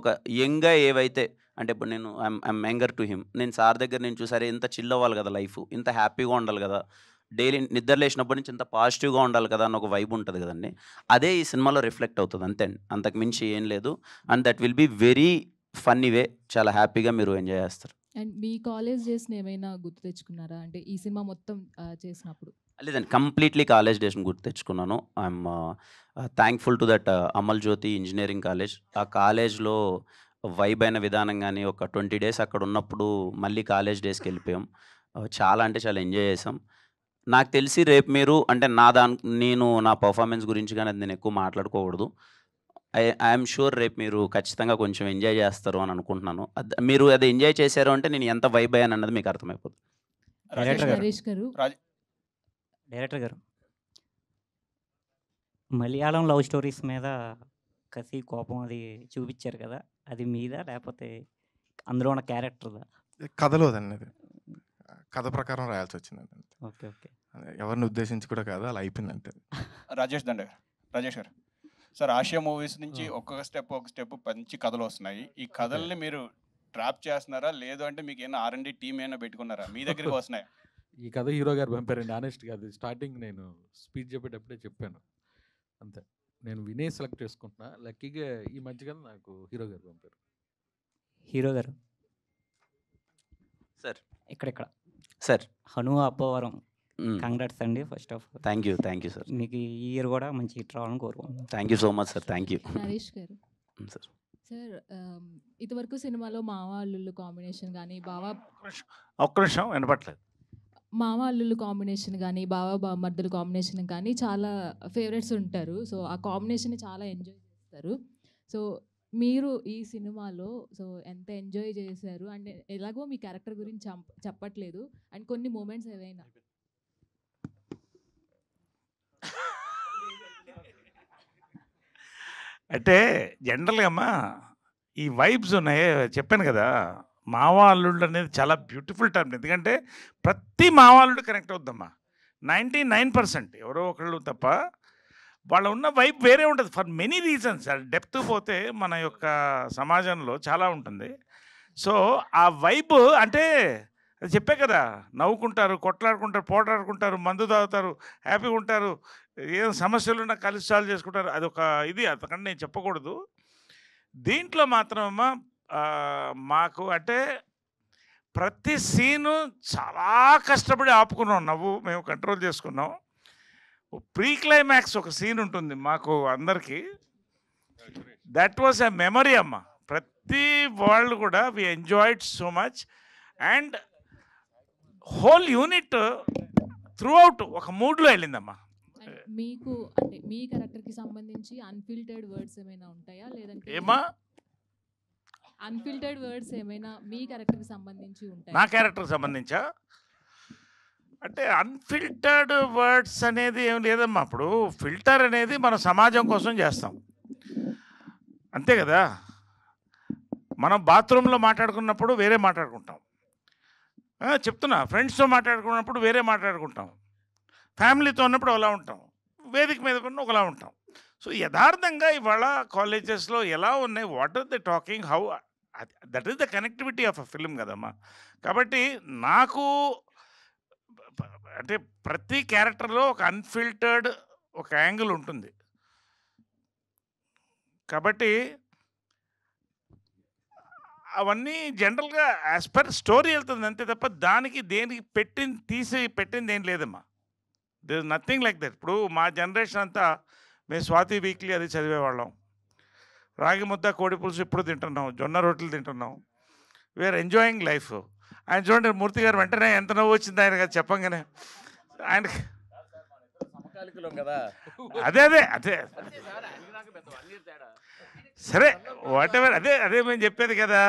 ఒక యంగ్‌గా ఏవైతే అంటే ఇప్పుడు నేను ఐఎమ్ యంగర్ టు హిమ్. నేను సార్ దగ్గర నేను చూసి అరే ఇంత చిల్ అవ్వాలి కదా లైఫ్, ఇంత హ్యాపీగా ఉండాలి కదా, డైలీ నిద్ర లేచినప్పటి నుంచి ఇంత పాజిటివ్‌గా ఉండాలి కదా అన్న ఒక వైబ్ ఉంటది కదండీ! అదే ఈ సినిమాలో రిఫ్లెక్ట్ అవుతది అంతే అండి. అంతకు మించి ఏం లేదు. And that will be very funny వే. చాలా హ్యాపీగా మీరు ఎంజాయ్ చేస్తారు. అండ్ మీ కాలేజ్ డేస్‌ని ఏమైనా గుర్తు తెచ్చుకున్నారా? అంటే ఈ సినిమా మొత్తం చేసినప్పుడు? లేదండి. కంప్లీట్‌లీ కాలేజ్ డేస్‌ని గుర్తు తెచ్చుకున్నాను. I'm thankful to that Amal Jyothi engineering college. ఆ కాలేజ్‌లో వైబ్ అయిన విధానం గాని, ఒక 20 డేస్ అక్కడ ఉన్నప్పుడు మళ్ళీ కాలేజ్ డేస్‌కెళ్ళిపోయాం. చాలా అంటే చాలా ఎంజాయ్ చేసాం. నాకు తెలిసి రేపు మీరు అంటే నేను నా పెర్ఫార్మెన్స్ గురించి గాని అది నేను ఎక్కువ మాట్లాడుకోకూడదు. ఐఎమ్ షూర్ రేపు మీరు ఖచ్చితంగా కొంచెం ఎంజాయ్ చేస్తారు అని అనుకుంటున్నాను. మీరు అది ఎంజాయ్ చేశారు అంటే నేను ఎంత వైబ్ అయ్యాను అన్నది మీకు అర్థమైపోతుంది. నరేష్ గారు. డైరెక్టర్ గారు, మలయాళం లవ్ స్టోరీస్ మీద కసి, కోపం అది చూపించారు కదా, అది మీదా లేకపోతే అందులో ఉన్న క్యారెక్టర్దా? కథలోదండి అది. కథ ప్రకారం రాయాల్సి వచ్చింది అది. Okay, okay. ఎవరిని ఉద్దేశించి కూడా కాదు, అలా అయిపోయింది అంతే. రాజేష్ గారు సార్, ఆసియా మూవీస్ నుంచి ఒక్కొక్క స్టెప్ మంచి కథలు వస్తున్నాయి. ఈ కథల్ని మీరు ట్రాప్ చేస్తున్నారా, లేదు అంటే మీకు ఏమైనా R&D టీమ్ ఏమైనా పెట్టుకున్నారా, మీ దగ్గరికి వస్తున్నాయా? ఈ కథ హీరో గారు పంపారండి. ఆనెస్ట్‌గా అది స్టార్టింగ్ నేను స్పీచ్ చెప్పేటప్పుడే చెప్పాను. అంతే. నేను వినే సెలెక్ట్ చేసుకుంటున్నా. లక్కీగా ఈ మధ్యకాలం నాకు హీరో గారు పంపారు. హీరో గారు సార్ ఇక్కడ సార్ హను అబ్బవరం కంగ్రాట్స్ అండి first of all. Thank you sir. మీకు ఈ ఇయర్ కూడా మంచి హిట్ రావాలని కోరుకుంటున్నాను. Thank you so much sir. Thank you. Naresh గారు. సార్ సార్ ఇదివరకు సినిమాలో మావ అల్లుళ్ళు కాంబినేషన్ కానీ ఒక్క నిమిషం వినపట్లేదు. మామ అల్లుళ్ళు కాంబినేషన్ కానీ బామర్దుల కాంబినేషన్ కానీ చాలా ఫేవరెట్స్ ఉంటారు. సో ఆ కాంబినేషన్ని చాలా ఎంజాయ్ చేస్తారు. సో మీరు ఈ సినిమాలో ఎంత ఎంజాయ్ చేశారు అంటే ఎలాగో మీ క్యారెక్టర్ గురించి చెప్పట్లేదు అండ్ కొన్ని మూమెంట్స్ ఏవైనా అంటే జనరల్గా అమ్మా ఈ వైబ్స్ ఉన్నాయి చెప్పాను కదా, మావా అల్లుళ్ళు అనేది చాలా బ్యూటిఫుల్ టర్మ్. ఎందుకంటే ప్రతి మావా అల్లుడు కనెక్ట్ అవుద్దమ్మా. 99% ఎవరో ఒకళ్ళు తప్ప వాళ్ళ ఉన్న వైబ్ వేరే ఉంటుంది ఫర్ మెనీ రీజన్స్. డెప్త్ పోతే మన యొక్క సమాజంలో చాలా ఉంటుంది. సో ఆ వైబ్ అంటే అది చెప్పే కదా, నవ్వుకుంటారు, కొట్లాడుకుంటారు, పోట్లాడుకుంటారు, మందు తాగుతారు, హ్యాపీగా ఉంటారు, ఏం సమస్యలు ఉన్నా కలిసి సాల్వ్ చేసుకుంటారు. అదొక ఇది, అంతకంటే నేను చెప్పకూడదు. దీంట్లో మాత్రమమ్మా మాకు అంటే ప్రతి సీను చాలా కష్టపడి ఆపుకున్నాం, నవ్వు మేము కంట్రోల్ చేసుకున్నాం. ప్రీ క్లైమాక్స్ ఒక సీన్ ఉంటుంది మాకు అందరికీ, దట్ వాజ్ ఎ మెమరీ అమ్మ. ప్రతి వాళ్ళు కూడా we enjoyed so much and whole unit throughout ఒక మూడ్లో వెళ్ళిందమ్మా. మీకు అంటే మీ క్యారెక్టర్కి సంబంధించి అన్ఫిల్టర్డ్ వర్డ్స్ ఏమైనా ఉంటాయా, లేదంటే ఏమా అన్ఫిల్టర్డ్ వర్డ్స్ ఏమైనా మీ క్యారెక్టర్కి సంబంధించి ఉంటాయా? నా క్యారెక్టర్కి సంబంధించా అంటే అన్ఫిల్టర్డ్ వర్డ్స్ అనేది ఏం లేదమ్మా. ఇప్పుడు ఫిల్టర్ అనేది మన సమాజం కోసం చేస్తాం అంతే కదా. మనం బాత్రూంలో మాట్లాడుకున్నప్పుడు వేరే మాట్లాడుకుంటాం, చెప్తున్నా, ఫ్రెండ్స్తో మాట్లాడుకున్నప్పుడు వేరే మాట్లాడుకుంటాం, ఫ్యామిలీతో ఉన్నప్పుడు ఒకలా ఉంటాం, వేదిక మీద ఉన్న ఒకలా ఉంటాం. సో యథార్థంగా ఇవాళ కాలేజెస్లో ఎలా ఉన్నాయి, what are the talking, how, that is the connectivity of a film కదమ్మా. కాబట్టి నాకు అంటే ప్రతి క్యారెక్టర్లో ఒక అన్ఫిల్టర్డ్ ఒక యాంగిల్ ఉంటుంది. కాబట్టి అవన్నీ జనరల్గా యాజ్ పర్ స్టోరీ వెళ్తుంది అంతే తప్ప దానికి దేనికి పెట్టింది ఏం లేదమ్మా. There is nothing like that. ఇప్పుడు మా జనరేషన్ అంతా మేము స్వాతి వీక్లీ అది చదివేవాళ్ళం, రాగి ముద్ద కోడి పులుసు ఇప్పుడు తింటున్నాం, జొన్న రొట్టెలు తింటున్నాం, వీఆర్ ఎంజాయింగ్ లైఫ్. ఆయన చూడండి మూర్తి గారు వెంటనే ఎంత నవ్వు వచ్చింది ఆయన కదా చెప్పంగానే. ఆయనకి అదే అదే అదే సరే వాట్ ఎవర్, అదే మేము చెప్పేది కదా.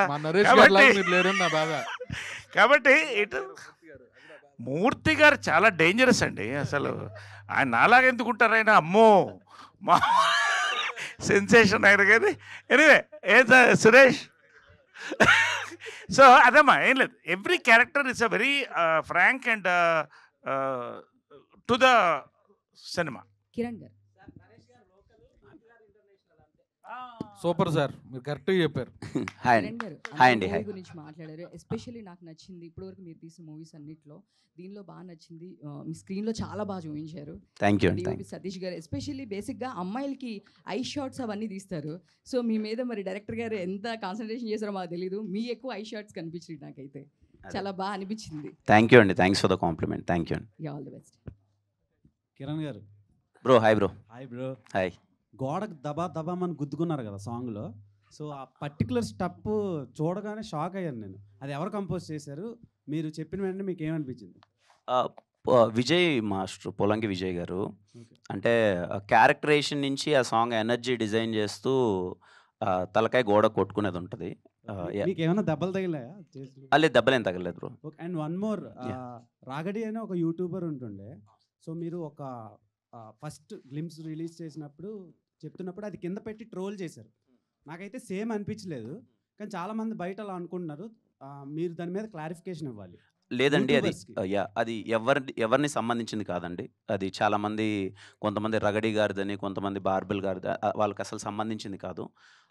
కాబట్టి ఇటు మూర్తి గారు చాలా డేంజరస్ అండి అసలు. ఆయన నాలాగా ఎందుకుంటారు ఆయన, అమ్మో మా సెన్సేషన్ ఆయన. కానీ ఎనివే సురేష్ సో అదమ్మా ఏం లేదు. Every character is a very frank and to the cinema. Kiran గారు సూపర్ సార్, మీరు కరెక్ట్గా చెప్పారు. హాయ్ కిరణ్ గారు హాయ్ అందరూ అండి. Movie hi. గురించి మాట్లాడారు. ఎస్పెషల్లీ నాకు నచ్చింది ఇప్పటివరకు మీరు తీసిన మూవీస్ అన్నిట్లో దీనిలో బాగా నచ్చింది మీ స్క్రీన్లో చాలా బాగా చూపించారు. థ్యాంక్ యూ అండి. డిఓపి సతీష్ గారు ఎస్పెషల్లీ బేసిక్గా అమ్మాయిలకి ఐ షాట్స్ అవన్నీ తీస్తారు. సో మీ మీద మరి డైరెక్టర్ గారు ఎంత కాన్సన్ట్రేషన్ చేశారో మాకు తెలియదు. మీ ఎక్కువ ఐ షాట్స్ కనిపించింది నాకైతే, చాలా బాగా అనిపించింది. థ్యాంక్ యూ అండి. Thanks for the compliment. Thank you అండి. All the best. కిరణ్ గారు bro hi bro. Hi bro. Hi. గోడకు దబా దబామని గుద్దుకున్నారు కదా సాంగ్లో. సో ఆ పర్టికులర్ స్టెప్ చూడగానే షాక్ అయ్యాను నేను. అది ఎవరు కంపోజ్ చేశారు? మీరు చెప్పిన వెంటనే మీకు ఏమనిపించింది? విజయ్ మాస్టర్, పొలంకి విజయ్ గారు. అంటే క్యారెక్టరేషన్ నుంచి ఆ సాంగ్ ఎనర్జీ డిజైన్ చేస్తూ తలకాయ గోడ కొట్టుకునేది ఉంటుంది. మీకు ఏమైనా దెబ్బలు తగిలాయా? లేదు, దెబ్బలేం తగలేదు బ్రో. అండ్ వన్ మోర్, రాగడి అనే ఒక యూట్యూబర్ ఉంటుండే. సో మీరు ఒక ఫస్ట్ గ్లిమ్స్ రిలీజ్ చేసినప్పుడు చెప్తున్నప్పుడు అది కింద పెట్టి ట్రోల్ చేశారు. నాకైతే సేమ్ అనిపించలేదు, కానీ చాలామంది బయట అలా అనుకుంటున్నారు. మీరు దాని మీద క్లారిఫికేషన్ ఇవ్వాలి. లేదండి, అది ఎవరిని సంబంధించింది కాదండి. అది చాలామంది, కొంతమంది రగడి గారిదని, కొంతమంది బార్బెల్ గారిది, వాళ్ళకి అసలు సంబంధించింది కాదు.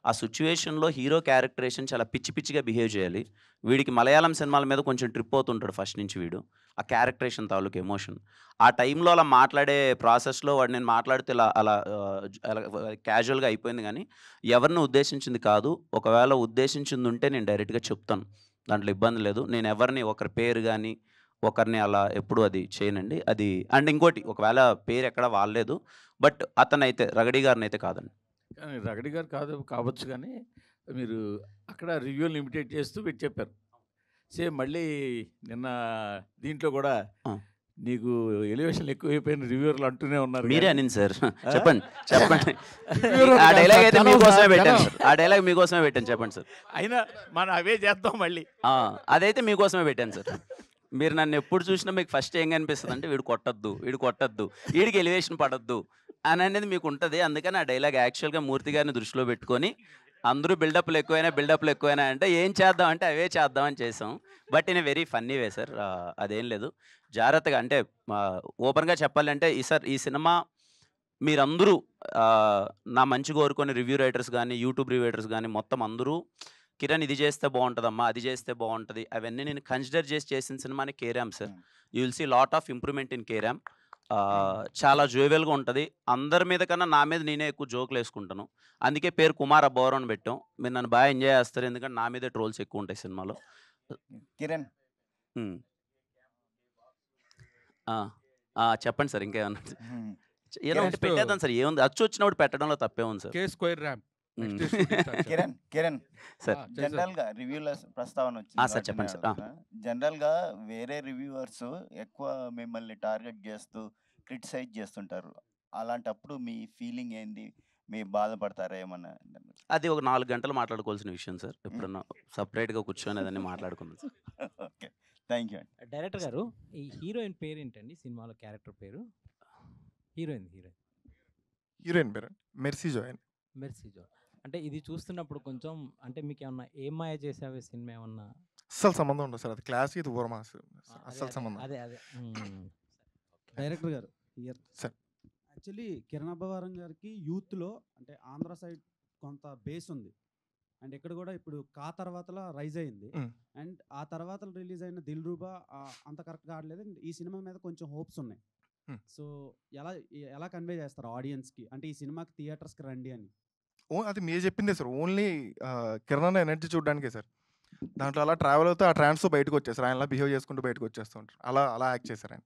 ఆ సిచ్యువేషన్లో హీరో క్యారెక్టరేషన్ చాలా పిచ్చి పిచ్చిగా బిహేవ్ చేయాలి. వీడికి మలయాళం సినిమాల మీద కొంచెం ట్రిప్ అవుతుంటాడు ఫస్ట్ నుంచి వీడు, ఆ క్యారెక్టరేషన్ తాలూకు ఎమోషన్. ఆ టైంలో అలా మాట్లాడే ప్రాసెస్లో వాడు నేను మాట్లాడితే అలా అలా క్యాజువల్గా అయిపోయింది, కానీ ఎవరిని ఉద్దేశించింది కాదు. ఒకవేళ ఉద్దేశించింది ఉంటే నేను డైరెక్ట్గా చెప్తాను, దాంట్లో ఇబ్బంది లేదు. నేను ఎవరిని ఒకరి పేరు కానీ ఒకరిని అలా ఎప్పుడు అది చేయనండి. అది అండ్ ఇంకోటి, ఒకవేళ పేరు ఎక్కడ వాడలేదు, బట్ అతనైతే రగడి గారిని అయితే కాదండి. కానీ రగడి గారు కావచ్చు, కానీ మీరు అక్కడ రివ్యూలు ఇమిటేట్ చేస్తూ పెట్టి చెప్పారు. సేమ్ మళ్ళీ నిన్న దీంట్లో కూడా నీకు ఎలివేషన్ ఎక్కువైపోయిన రివ్యూర్లు అంటూనే ఉన్నారు. మీరే అనింది సార్. చెప్పండి చెప్పండి. ఆ డైలాగ్ అయితే మీకోసమే పెట్టాను సార్. ఆ డైలాగ్ మీకోసమే పెట్టాను, చెప్పండి సార్. అయినా మనం అవే చేద్దాం మళ్ళీ. అదైతే మీకోసమే పెట్టాను సార్. మీరు నన్ను ఎప్పుడు చూసినా మీకు ఫస్ట్ ఏం కనిపిస్తుంది అంటే వీడు కొట్టద్దు, వీడికి ఎలివేషన్ పడద్దు అని అనేది మీకు ఉంటుంది. అందుకని ఆ డైలాగ్ యాక్చువల్గా మూర్తి గారిని దృష్టిలో పెట్టుకొని అందరూ బిల్డప్లు ఎక్కువైనా అంటే ఏం చేద్దాం అంటే అవే చేద్దామని చేసాం. But in very funny way sir. అదేం లేదు, జాగ్రత్తగా. అంటే ఓపెన్గా చెప్పాలంటే ఈ సినిమా మీరందరూ నా మంచి కోరుకొని రివ్యూ రైటర్స్ కానీ, యూట్యూబ్ రివ్యూ రైటర్స్ కానీ మొత్తం అందరూ కిరణ్ ఇది చేస్తే బాగుంటుందమ్మా, అది చేస్తే బాగుంటుంది, అవన్నీ నేను కన్సిడర్ చేసిన సినిమాని కేరామ్ sir. You will see lot of improvement in కేరామ్. చాలా జోవెల్గా ఉంటుంది. అందరి మీద కన్నా నా మీద నేనే ఎక్కువ జోకులు వేసుకుంటాను. అందుకే పేరు కుమార్ అబ్బోర్ అని పెట్టాం. మీరు నన్ను బాగా ఎంజాయ్ చేస్తారు, ఎందుకంటే నా మీదే ట్రోల్స్ ఎక్కువ ఉంటాయి సినిమాలో. కిరణ్ చెప్పండి సార్, ఇంకేమన్నా ఏదో ఒకటి పెట్టేద్దాం సార్. ఏముంది, అచ్చు వచ్చినప్పుడు పెట్టడంలో తప్పే ఉంది సార్. కిరణ్ సార్, జనరల్ గా రివ్యూల ప్రస్తావన వచ్చింది. సార్ చెప్పండి సార్. జనరల్ గా వేరే రివ్యూవర్స్ ఎక్కువ మిమ్మల్ని టార్గెట్ చేస్తూ క్రిటిసైజ్ చేస్తుంటారు. అలాంటప్పుడు మీ ఫీలింగ్ ఏంది? మీ బాధపడతారా ఏమన్నా? అది ఒక 4 గంటలు మాట్లాడుకోవాల్సిన విషయం సార్. ఎప్పుడన్నా సపరేట్గా కూర్చొని అదని మాట్లాడుకుందాం sir. Okay, thank you. Director గారు, ఈ హీరోయిన్ పేరు ఏంటండి సినిమాలో? క్యారెక్టర్ పేరు హీరోయిన్ పేరు మెర్సీ జోయన్. అంటే ఇది చూస్తున్నప్పుడు కొంచెం అంటే మీకు ఏమన్నా ఏం మాయ చేసావే సినిమా ఏమన్నా? అస్సలు సంబంధం ఉండదు సార్. అది క్లాస్, ఇది ఓరమాస్, అస్సలు సంబంధం. అదే డైరెక్టర్ గారు సార్, యాక్చువల్లీ కిరణ్ అబ్బవరం గారికి యూత్లో అంటే ఆంధ్ర సైడ్ కొంత బేస్ ఉంది. అండ్ ఇక్కడ కూడా ఇప్పుడు కా తర్వాతలా రైజ్ అయింది. అండ్ ఆ తర్వాత రిలీజ్ అయిన దిల్ రూబా అంత కరెక్ట్గా ఆడలేదు. అండ్ ఈ సినిమా మీద కొంచెం హోప్స్ ఉన్నాయి. సో ఎలా కన్వే చేస్తారు ఆడియన్స్కి, అంటే ఈ సినిమాకి థియేటర్స్కి రండి అని? అది మీరు చెప్పిందే సార్. ఓన్లీ కిరణ్ ఎనర్జీ చూడడానికే సార్. దాంట్లో అలా ట్రావెల్ అవుతూ ఆ ట్రాన్స్తో బయటకు వచ్చేస్తారు. ఆయన బిహేవ్ చేసుకుంటూ బయటకు వచ్చేస్తూ ఉంటారు. అలా యాక్ట్ చేశారు ఆయన.